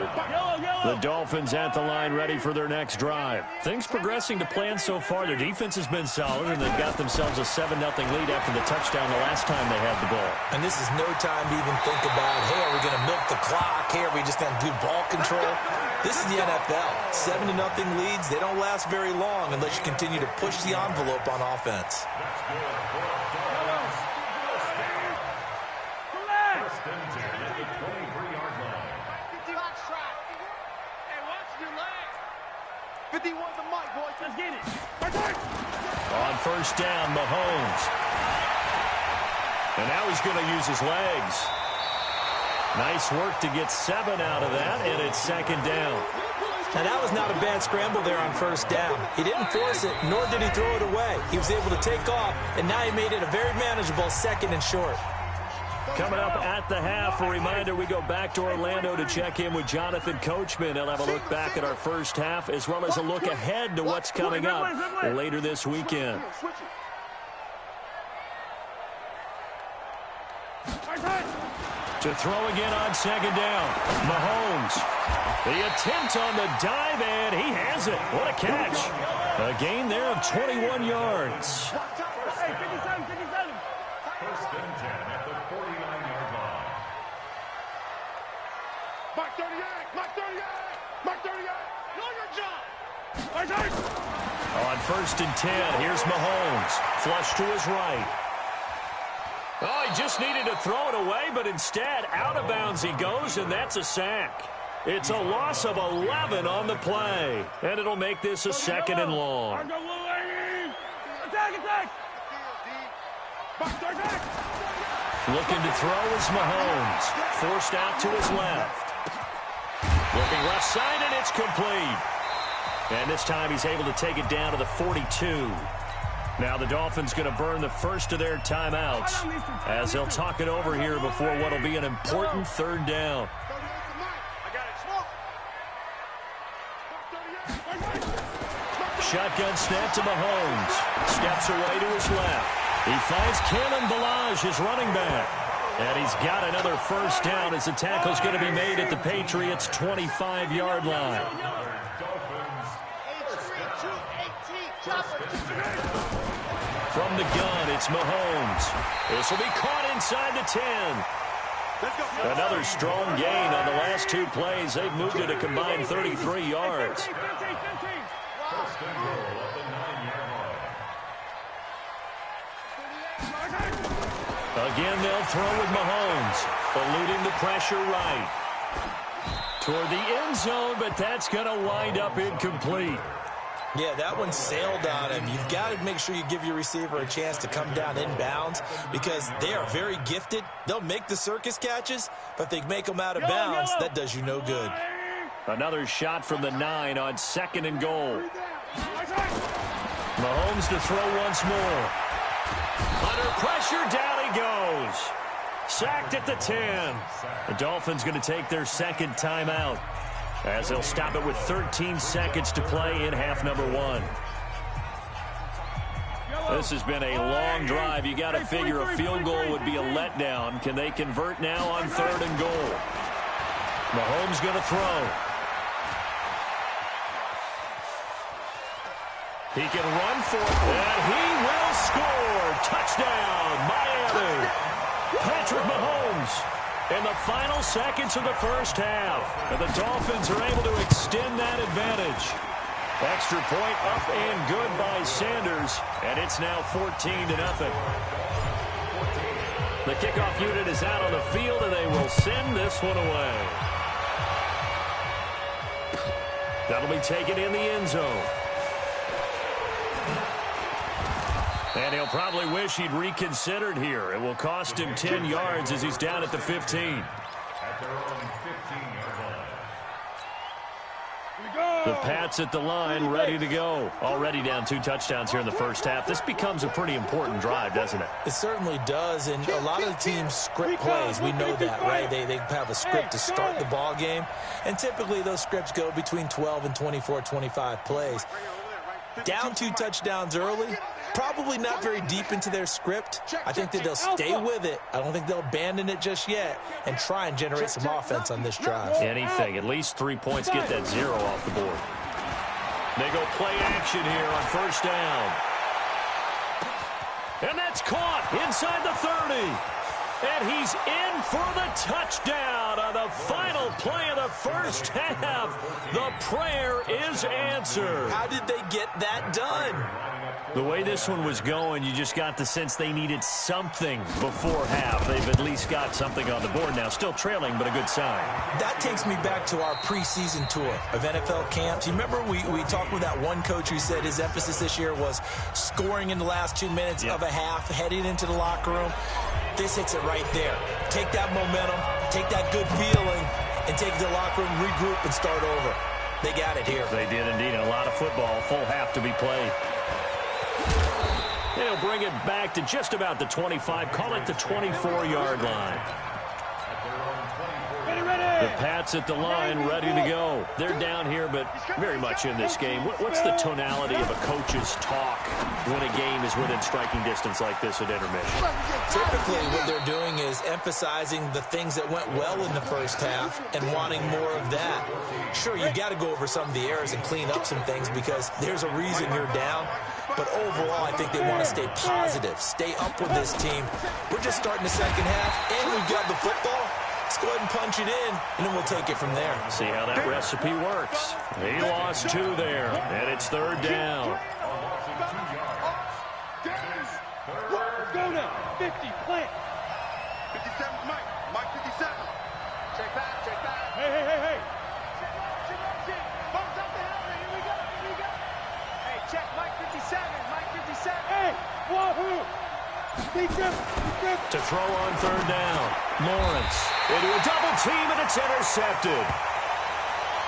The Dolphins at the line ready for their next drive. Things progressing to plan so far. Their defense has been solid, and they've got themselves a 7-0 lead after the touchdown the last time they had the ball. And this is no time to even think about, hey, are we going to milk the clock? Hey, are we just going to do ball control? This is the NFL. 7-0 leads, they don't last very long unless you continue to push the envelope on offense. Relax. 51 to Mike, boys. Let's get it. On 1st down, Mahomes. And now he's going to use his legs. Nice work to get 7 out of that, and it's 2nd down. Now, that was not a bad scramble there on 1st down. He didn't force it, nor did he throw it away. He was able to take off, and now he made it a very manageable 2nd and short. Coming up at the half, a reminder, we go back to Orlando to check in with Jonathan Coachman. He'll have a look back at our first half as well as a look ahead to what's coming up later this weekend. To throw again on second down. Mahomes. The attempt on the dive, and he has it. What a catch. A gain there of 21 yards. Hey, 57. First and 10 at the 49-yard line. Mark 38. Know your job. On first and 10, here's Mahomes. Flush to his right. Oh, he just needed to throw it away, but instead, out of bounds he goes, and that's a sack. It's a loss of 11 on the play, and it'll make this a second and long. Looking to throw is Mahomes. Forced out to his left. Looking left side, and it's complete. And this time he's able to take it down to the 42. Now the Dolphins going to burn the first of their timeouts as they'll talk it over here before what will be an important third down. Shotgun snap to Mahomes. Steps away to his left. He finds Kalen Ballage, his running back. And he's got another first down as the tackle's going to be made at the Patriots' 25-yard line. From the gun, it's Mahomes. This will be caught inside the 10. Another strong gain on the last two plays. They've moved it a combined 33 yards. First and goal at the 9-yard line. Again, they'll throw with Mahomes, eluding the pressure right. Toward the end zone, but that's going to wind up incomplete. Yeah, that one sailed on him. You've got to make sure you give your receiver a chance to come down inbounds because they are very gifted. They'll make the circus catches, but they make them out of bounds. That does you no good. Another shot from the 9 on second and goal. Mahomes to throw once more. Under pressure, down he goes. Sacked at the 10. The Dolphins going to take their second timeout as they'll stop it with 13 seconds to play in half number 1. This has been a long drive. You got to figure a field goal would be a letdown. Can they convert now on third and goal? Mahomes going to throw. He can run for it, and he will score. Touchdown, Miami. Patrick Mahomes in the final seconds of the first half. And the Dolphins are able to extend that advantage. Extra point up and good by Sanders, and it's now 14-0. The kickoff unit is out on the field, and they will send this one away. That'll be taken in the end zone. And he'll probably wish he'd reconsidered here. It will cost him 10 yards as he's down at the 15. At their own 15-yard line. The Pats at the line, ready to go. Already down 2 touchdowns here in the first half. This becomes a pretty important drive, doesn't it? It certainly does, and a lot of the teams script plays. We know that, right? They have a script to start the ball game, and typically those scripts go between 12 and 24, 25 plays. Down 2 touchdowns early, probably not very deep into their script. I think that they'll stay with it. I don't think they'll abandon it just yet and try and generate some offense on this drive. Anything. At least 3 points. Get that 0 off the board. They go play action here on first down. And that's caught inside the 30. And he's in for the touchdown on the final play of the first half. The prayer is answered. How did they get that done? The way this one was going, you just got the sense they needed something before half. They've at least got something on the board now. Still trailing, but a good sign. That takes me back to our preseason tour of NFL camps. You remember we talked with that one coach who said his emphasis this year was scoring in the last 2 minutes of a half, heading into the locker room. This hits it right there. Take that momentum, take that good feeling, and take it to the locker room, regroup, and start over. They got it here. They did indeed. A lot of football, full half to be played. They'll bring it back to just about the 25. Call it the 24-yard line. The Pats at the line, ready to go. They're down here, but very much in this game. What's the tonality of a coach's talk when a game is within striking distance like this at intermission? Typically, what they're doing is emphasizing the things that went well in the first half and wanting more of that. Sure, you've got to go over some of the errors and clean up some things because there's a reason you're down. But overall, I think they want to stay positive, stay up with this team. We're just starting the second half, and we've got the football. Let's go ahead and punch it in, and then we'll take it from there. See how that recipe works. He lost 2 there, and it's 3rd down. Go now. 50, plant. 57, Mike. Mike 57. Check back. Hey. Bones up the helmet. Here we go. Hey, check Mike 57. Hey, wahoo. Big grip. To throw on 3rd down. Lawrence into a double team, and it's intercepted.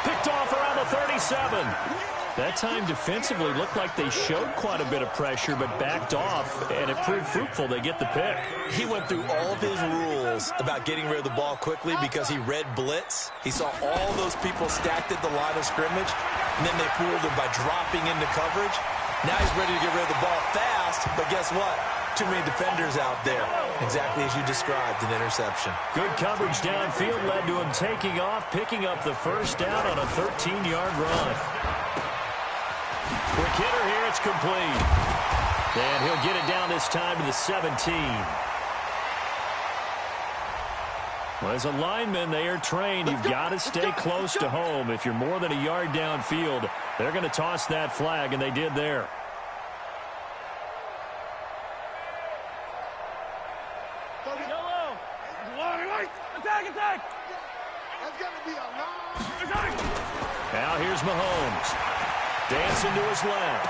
Picked off around the 37. That time defensively looked like they showed quite a bit of pressure, but backed off, and it proved fruitful. They get the pick. He went through all of his rules about getting rid of the ball quickly because he read blitz. He saw all those people stacked at the line of scrimmage, and then they fooled him by dropping into coverage. Now he's ready to get rid of the ball fast, but guess what? Too many defenders out there. Exactly as you described, an interception. Good coverage downfield led to him taking off, picking up the 1st down on a 13-yard run. Quick hitter here, it's complete. And he'll get it down this time to the 17. Well, as a lineman, they are trained. You've got to stay close to home. If you're more than a yard downfield, they're going to toss that flag, and they did there. Attack! That's going to be a long... Now here's Mahomes. Dancing to his left.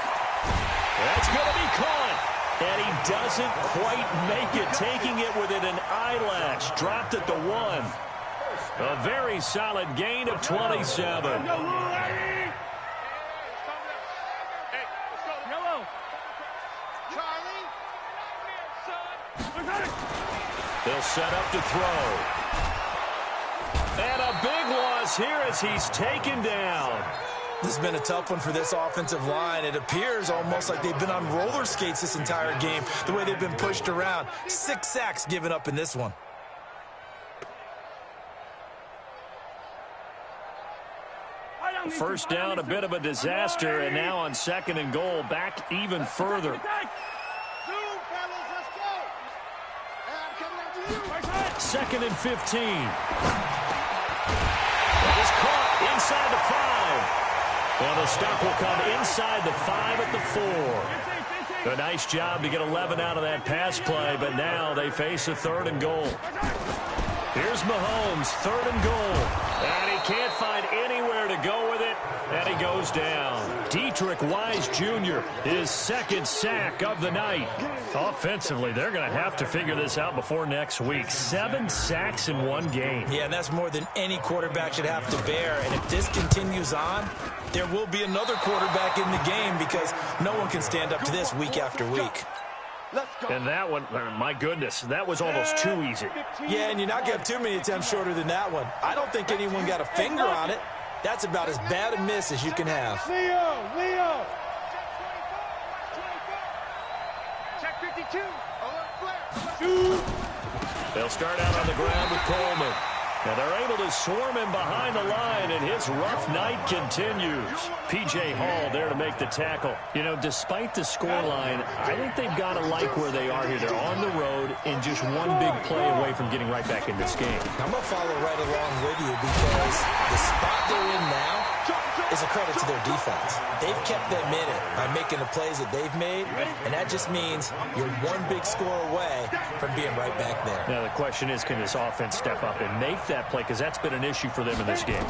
That's going to be caught. And he doesn't quite make it, taking it within an eyelash. Dropped at the 1. A very solid gain of 27. They'll set up to throw. And a big loss here as he's taken down. This has been a tough one for this offensive line. It appears almost like they've been on roller skates this entire game, the way they've been pushed around. 6 sacks given up in this one. First down, a bit of a disaster, and now on 2nd and goal, back even further. 2nd and 15. That is caught inside the 5. Well, the stop will come inside the 5 at the 4. A nice job to get 11 out of that pass play, but now they face a 3rd and goal. Here's Mahomes, 3rd and goal. And he can't find anywhere to go with it, and he goes down. Dietrich Wise Jr., his 2nd sack of the night. Offensively, they're going to have to figure this out before next week. 7 sacks in 1 game. Yeah, and that's more than any quarterback should have to bear. And if this continues on, there will be another quarterback in the game because no one can stand up to this week after week. And that one, my goodness, that was almost too easy. Yeah, and you're not going to have too many attempts shorter than that one. I don't think anyone got a finger on it. That's about as bad a miss as you can have. Leo! Check 52. They'll start out on the ground with Coleman. And they're able to swarm him behind the line, and his rough night continues. P.J. Hall there to make the tackle. You know, despite the scoreline, I think they've got to like where they are here. They're on the road and just one big play away from getting right back in this game. I'm going to follow right along with you because the spot they're in now is a credit to their defense. They've kept them in it by making the plays that they've made, and that just means you're one big score away from being right back there. Now, the question is, can this offense step up and make that play? Because that's been an issue for them in this game.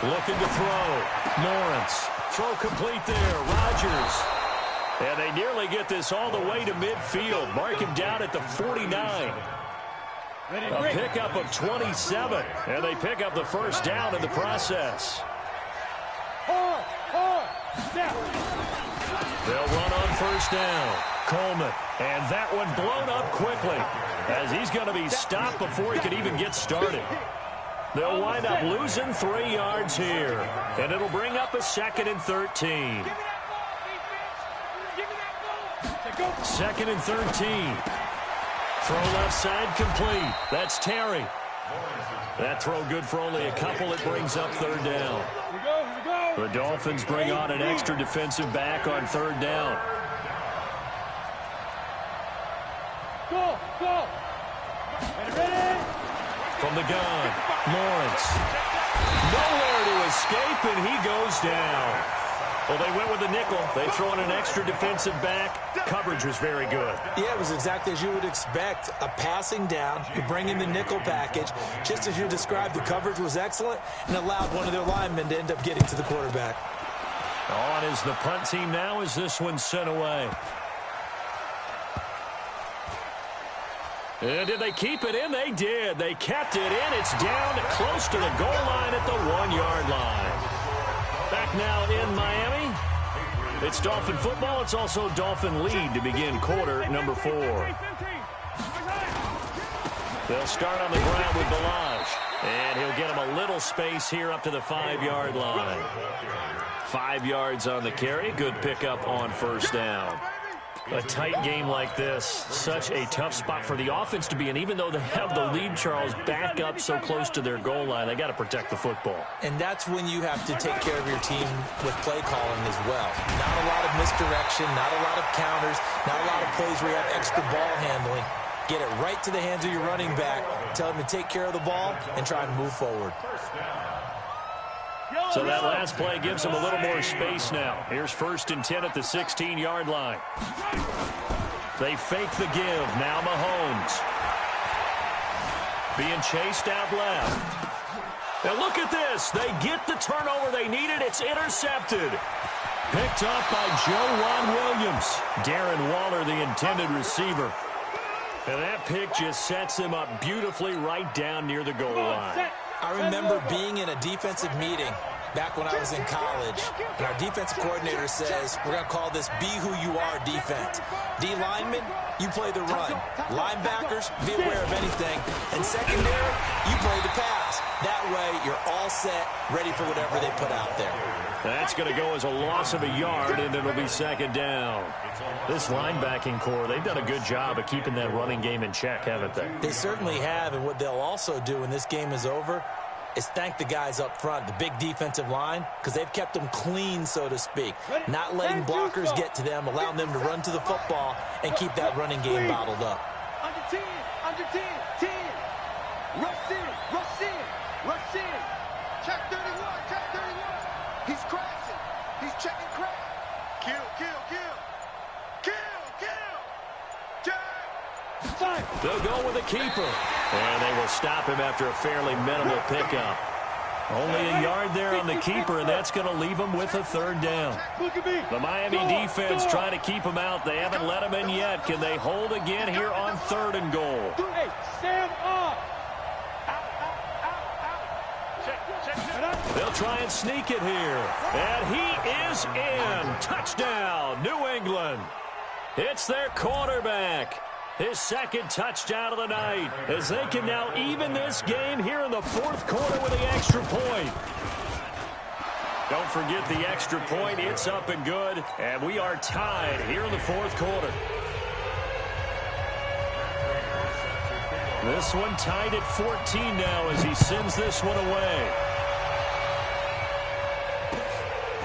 Looking to throw. Lawrence. Throw complete there. Rodgers. And they nearly get this all the way to midfield. Mark him down at the 49. A pickup of 27. And they pick up the 1st down in the process. Hard. Snap. They'll run on first down. Coleman. And that one blown up quickly as he's going to be stopped before he could even get started. They'll wind up losing 3 yards here. And it'll bring up a 2nd and 13. 2nd and 13. Throw left side complete. That's Terry. That throw good for only a couple. It brings up 3rd down. The Dolphins bring on an extra defensive back on 3rd down. Go. Ready? From the gun, Lawrence. Nowhere to escape, and he goes down. Well, they went with the nickel. They throw in an extra defensive back. Coverage was very good. Yeah, it was exactly as you would expect. A passing down. You bring in the nickel package. Just as you described, the coverage was excellent and allowed one of their linemen to end up getting to the quarterback. On is the punt team now as this one's sent away. And did they keep it in? They did. They kept it in. It's down close to the goal line at the 1-yard line. Back now in Miami. It's Dolphin football. It's also Dolphin lead to begin quarter number 4. They'll start on the ground with Balaj. And he'll get him a little space here up to the 5-yard line. 5 yards on the carry. Good pickup on first down. A tight game like this, such a tough spot for the offense to be in. Even though they have the lead, Charles, back up so close to their goal line, they got to protect the football. And that's when you have to take care of your team with play calling as well. Not a lot of misdirection, not a lot of counters, not a lot of plays where you have extra ball handling. Get it right to the hands of your running back, tell him to take care of the ball, and try and move forward. So that last play gives them a little more space now. Here's 1st and 10 at the 16-yard line. They fake the give. Now Mahomes. Being chased out left. And look at this. They get the turnover they needed. It's intercepted. Picked up by Joe Williams. Darren Waller, the intended receiver. And that pick just sets him up beautifully right down near the goal line. I remember being in a defensive meeting back when I was in college, and our defensive coordinator says, we're going to call this be who you are defense. D linemen, you play the run. Linebackers, be aware of anything. And secondary, you play the pass. That way, you're all set, ready for whatever they put out there. That's going to go as a loss of a yard, and it'll be 2nd down. This linebacking core, they've done a good job of keeping that running game in check, haven't they? They certainly have, and what they'll also do when this game is over is thank the guys up front, the big defensive line, because they've kept them clean, so to speak. Not letting blockers get to them, allowing them to run to the football and keep that running game bottled up. Under 10. Rush in. Check 31. He's crashing. He's checking crash. Kill. They'll go with a keeper. And they will stop him after a fairly minimal pickup. Only a yard there on the keeper, and that's going to leave him with a 3rd down. The Miami defense trying to keep him out. They haven't let him in yet. Can they hold again here on 3rd and goal? Hey, stand up. They'll try and sneak it here. And he is in. Touchdown, New England. It's their quarterback. His 2nd touchdown of the night, as they can now even this game here in the 4th quarter with the extra point. Don't forget the extra point. It's up and good, and we are tied here in the 4th quarter. This one tied at 14 now as he sends this one away.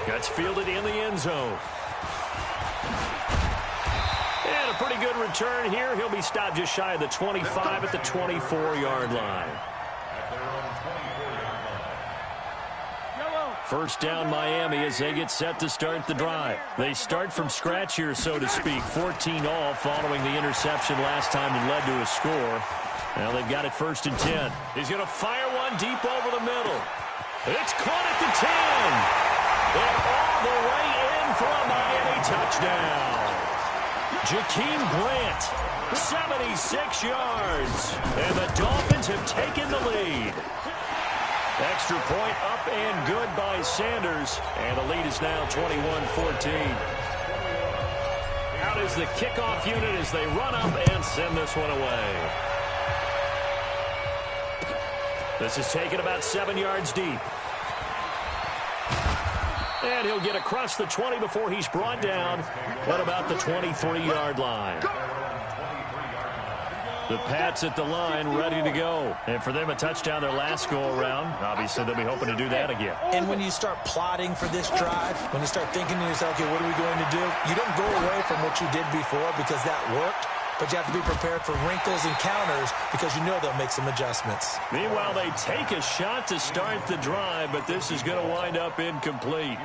Gets fielded in the end zone. And a pretty good return here. He'll be stopped just shy of the 25 at the 24-yard line. 1st down Miami as they get set to start the drive. They start from scratch here, so to speak. 14 all following the interception last time that led to a score. Now they've got it 1st and 10. He's going to fire one deep over the middle. It's caught at the 10. And all the way in for a Miami touchdown. Jakeem Grant, 76 yards. And the Dolphins have taken the lead. Extra point up and good by Sanders. And the lead is now 21-14. Out is the kickoff unit as they run up and send this one away. This is taken about 7 yards deep. And he'll get across the 20 before he's brought down at about the 23-yard line. The Pats at the line ready to go. And for them, a touchdown their last go-around. Obviously, they'll be hoping to do that again. And when you start plotting for this drive, when you start thinking to yourself, okay, what are we going to do? You don't go away from what you did before because that worked. But you have to be prepared for wrinkles and counters because you know they'll make some adjustments. Meanwhile, they take a shot to start the drive, but this is going to wind up incomplete.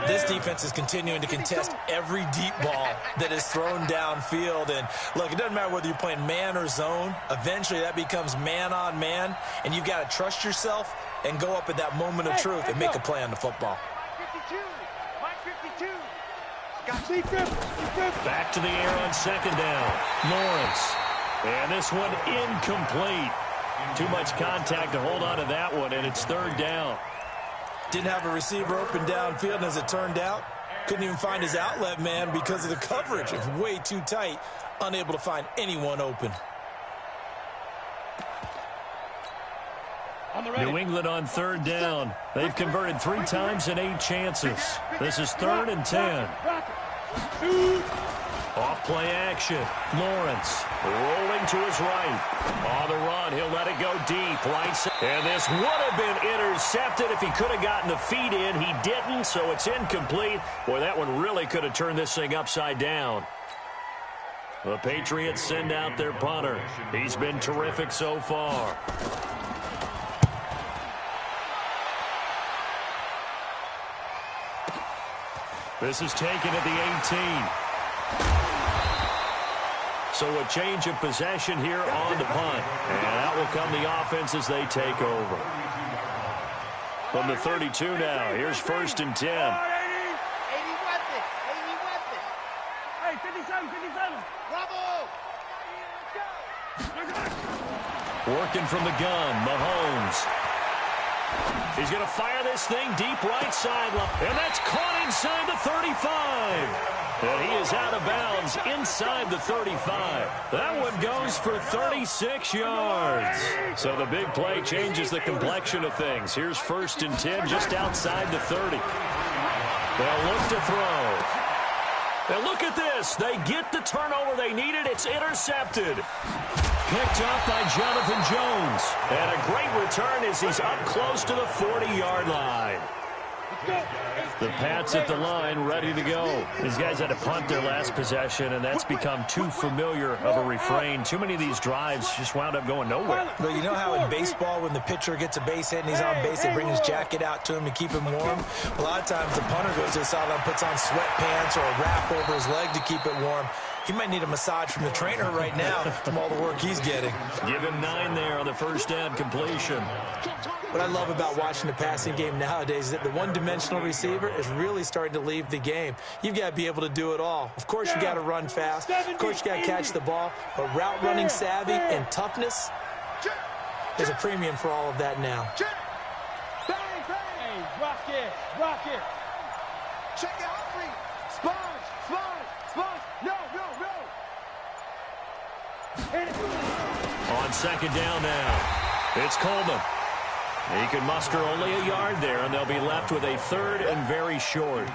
This defense is continuing to contest every deep ball that is thrown downfield. And, look, it doesn't matter whether you're playing man or zone. Eventually, that becomes man-on-man, and you've got to trust yourself and go up at that moment of truth and make a play on the football. Back to the air on second down. Lawrence. And this one incomplete. Too much contact to hold on to that one, and it's third down. Didn't have a receiver open downfield, and as it turned out, couldn't even find his outlet man because of the coverage. It's way too tight, unable to find anyone open. New England on third down. They've converted 3 times in 8 chances. This is 3rd and 10. Off play action. Lawrence rolling to his right. On the run, he'll let it go deep. Right side. And this would have been intercepted if he could have gotten the feet in. He didn't, so it's incomplete. Boy, that one really could have turned this thing upside down. The Patriots send out their punter. He's been terrific so far. This is taken at the 18. So a change of possession here on the punt. And out will come the offense as they take over. From the 32 now, here's 1st and 10. Hey, 57, 57. Bravo! Working from the gun, Mahomes. He's going to fire this thing deep right sideline. And that's caught inside the 35. And he is out of bounds inside the 35. That one goes for 36 yards. So the big play changes the complexion of things. Here's 1st and 10 just outside the 30. They'll look to throw. And look at this. They get the turnover they needed. It's intercepted. Picked up by Jonathan Jones. And a great return as he's up close to the 40-yard line. The Pats at the line, ready to go. These guys had to punt their last possession, and that's become too familiar of a refrain. Too many of these drives just wound up going nowhere. But you know how in baseball, when the pitcher gets a base hit and he's on base, they bring his jacket out to him to keep him warm? A lot of times the punter goes to the sideline, puts on sweatpants or a wrap over his leg to keep it warm. He might need a massage from the trainer right now from all the work he's getting. Give him 9 there on the first down completion. What I love about watching the passing game nowadays is that the one-dimensional receiver is really starting to leave the game. You've got to be able to do it all. Of course, you got to run fast. Of course, you got to catch the ball. But route running savvy and toughness, there's a premium for all of that now. Bang, bang. Hey, rock it, rock it. Check it out, free. Sponge, sponge, sponge. No, no, no. On second down now, it's Coleman. He can muster only a yard there, and they'll be left with a 3rd and very short.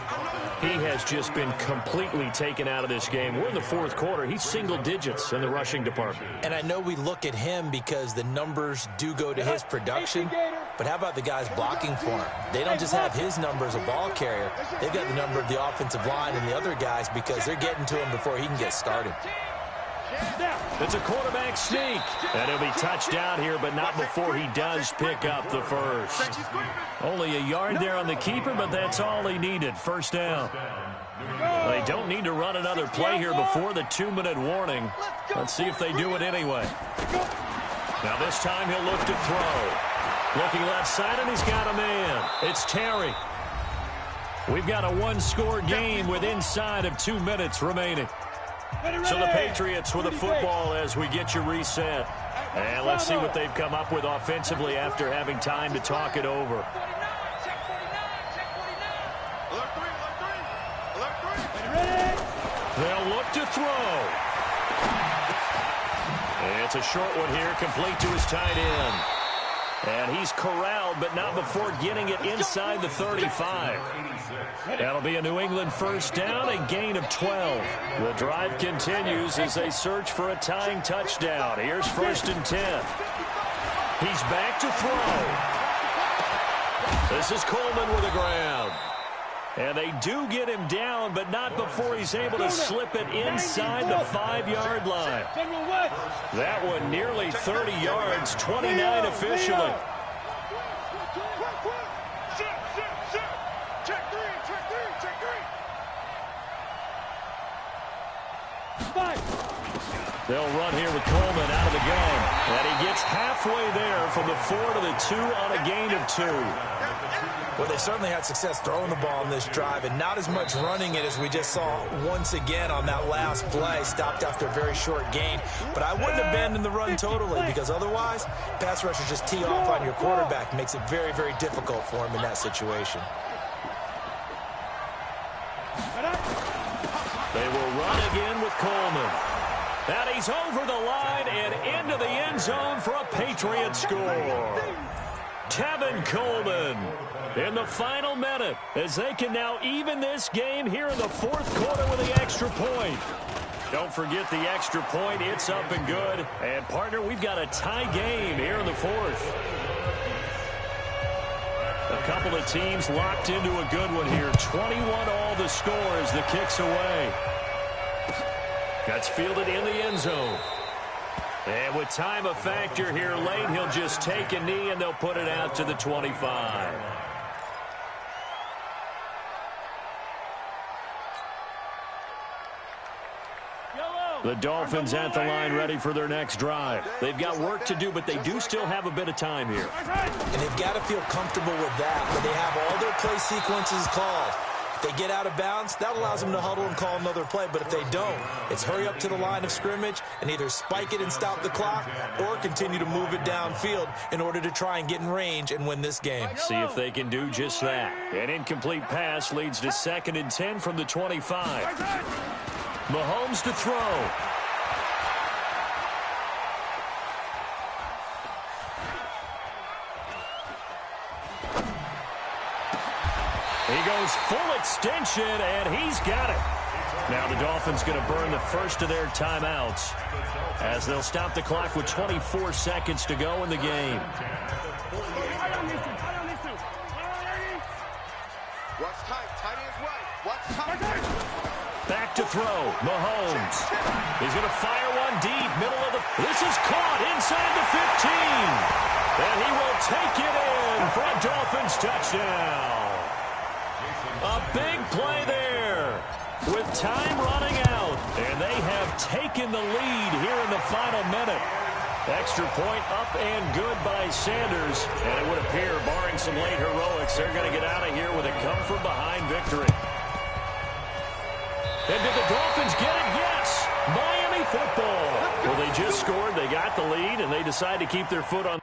He has just been completely taken out of this game. We're in the 4th quarter. He's single digits in the rushing department. And I know we look at him because the numbers do go to his production, but how about the guys blocking for him? They don't just have his number as a ball carrier. They've got the number of the offensive line and the other guys because they're getting to him before he can get started. It's a quarterback sneak. And he'll be touched down here, but not before he does pick up the first. Only a yard there on the keeper, but that's all he needed. First down. They don't need to run another play here before the 2-minute warning. Let's see if they do it anyway. Now this time he'll look to throw. Looking left side, and he's got a man. It's Terry. We've got a 1-score game with inside of 2 minutes remaining. So the Patriots with the football as we get you reset. And let's see what they've come up with offensively after having time to talk it over. back to throw. It's a short one here, complete to his tight end. And he's corralled, but not before getting it inside the 35. That'll be a New England first down, a gain of 12. The drive continues as they search for a tying touchdown. Here's 1st and 10. He's back to throw. This is Coleman with a grab. And they do get him down, but not before he's able to slip it inside the 5-yard line. That one nearly 30 yards, 29 officially. They'll run here with Coleman out of the gun. And he gets halfway there from the 4 to the 2 on a gain of 2. Well, they certainly had success throwing the ball on this drive and not as much running it as we just saw once again on that last play. Stopped after a very short gain. But I wouldn't abandon the run totally because otherwise, pass rushers just tee off on your quarterback. It makes it very, very difficult for him in that situation. They will run again with Coleman. And he's over the line and into the end zone for a Patriot score. Tevin Coleman in the final minute as they can now even this game here in the 4th quarter with the extra point. Don't forget the extra point. It's up and good. And, partner, we've got a tie game here in the 4th. A couple of teams locked into a good one here. 21 all the score as the kick's away. That's fielded in the end zone. And with time a factor here late, he'll just take a knee and they'll put it out to the 25. The Dolphins at the line ready for their next drive. They've got work to do, but they do still have a bit of time here. And they've got to feel comfortable with that, where they have all their play sequences called. If they get out of bounds, that allows them to huddle and call another play. But if they don't, it's hurry up to the line of scrimmage and either spike it and stop the clock or continue to move it downfield in order to try and get in range and win this game. See if they can do just that. An incomplete pass leads to 2nd and 10 from the 25. Mahomes to throw. He goes full extension, and he's got it. Now the Dolphins going to burn the first of their timeouts as they'll stop the clock with 24 seconds to go in the game. Back to throw. Mahomes. He's going to fire one deep. Middle of the... This is caught inside the 15. And he will take it in for a Dolphins touchdown. A big play there with time running out. And they have taken the lead here in the final minute. Extra point up and good by Sanders. And it would appear, barring some late heroics, they're going to get out of here with a come-from-behind victory. And did the Dolphins get it? Yes! Miami football. Well, they just scored, they got the lead, and they decide to keep their foot on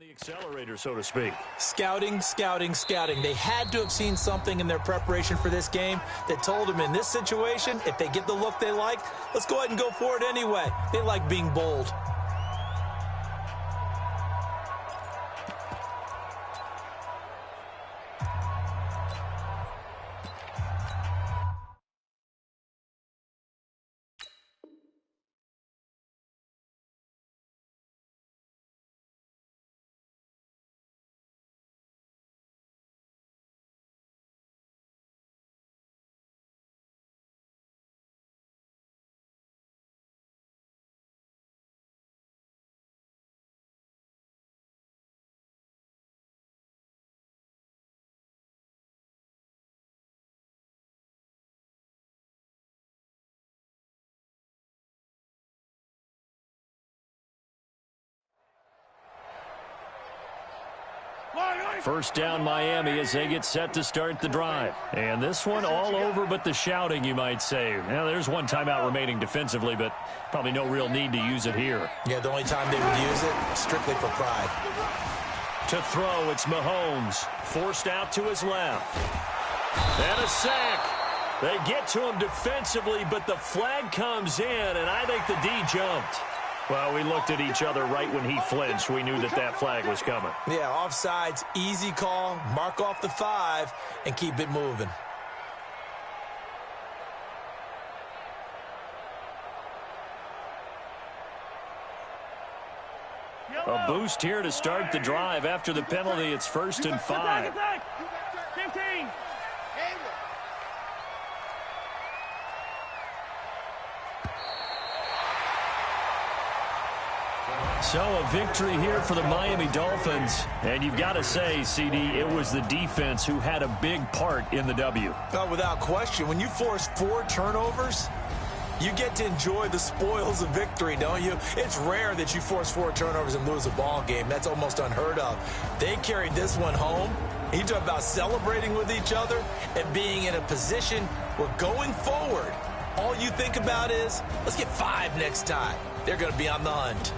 the accelerator, so to speak. Scouting, scouting, scouting. They had to have seen something in their preparation for this game that told them in this situation, if they get the look they like, let's go ahead and go for it anyway. They like being bold. First down Miami as they get set to start the drive. And this one all over but the shouting, you might say. Now, there's one timeout remaining defensively, but probably no real need to use it here. Yeah, the only time they would use it, strictly for pride. To throw, it's Mahomes. Forced out to his left. And a sack. They get to him defensively, but the flag comes in, and I think the D jumped. Well, we looked at each other right when he flinched. We knew that that flag was coming. Yeah, offsides, easy call, mark off the 5, and keep it moving. A boost here to start the drive. After the penalty, it's 1st and 5. Attack. 15. So a victory here for the Miami Dolphins. And you've got to say, CD, it was the defense who had a big part in the W. Without question, when you force 4 turnovers, you get to enjoy the spoils of victory, don't you? It's rare that you force 4 turnovers and lose a ball game. That's almost unheard of. They carried this one home. You talk about celebrating with each other and being in a position where going forward, all you think about is, let's get 5 next time. They're going to be on the hunt.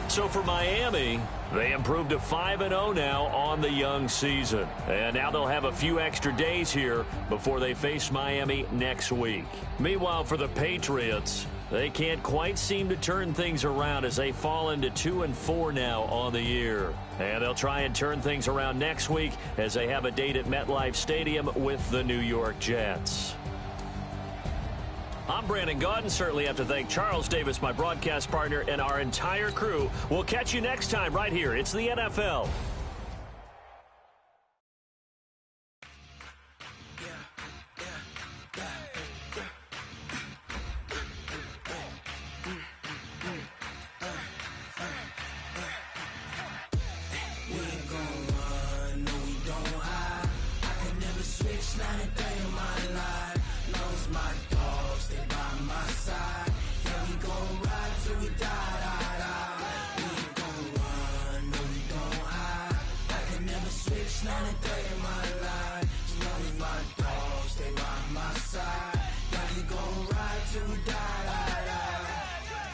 So for Miami, they improved to 5-0 now on the young season. And now they'll have a few extra days here before they face Miami next week. Meanwhile, for the Patriots, they can't quite seem to turn things around as they fall into 2-4 now on the year. And they'll try and turn things around next week as they have a date at MetLife Stadium with the New York Jets. I'm Brandon Gaudin. Certainly have to thank Charles Davis, my broadcast partner, and our entire crew. We'll catch you next time right here. It's the NFL.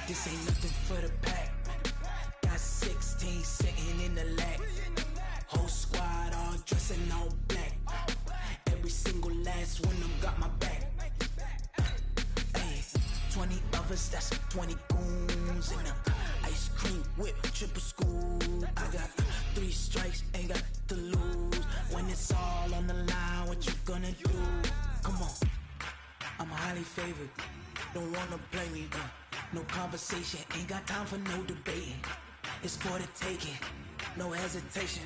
This ain't nothing for the pack. Got 16 sitting in the lap. Whole squad all dressing all black. Every single last one of them got my back. Hey, 20 of us, that's 20 goons in the ice cream whip, triple school. I got 3 strikes, ain't got to lose. When it's all on the line, what you gonna do? Come on, I'm highly favored. Don't wanna blame me, no conversation, ain't got time for no debating. It's for the taking, no hesitation,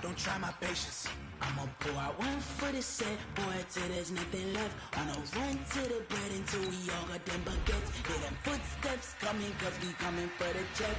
don't try my patience. I'ma pour out one for the set, boy, till there's nothing left. On a run to the bread until we all got them baguettes. Hear them footsteps coming, cause we coming for the check.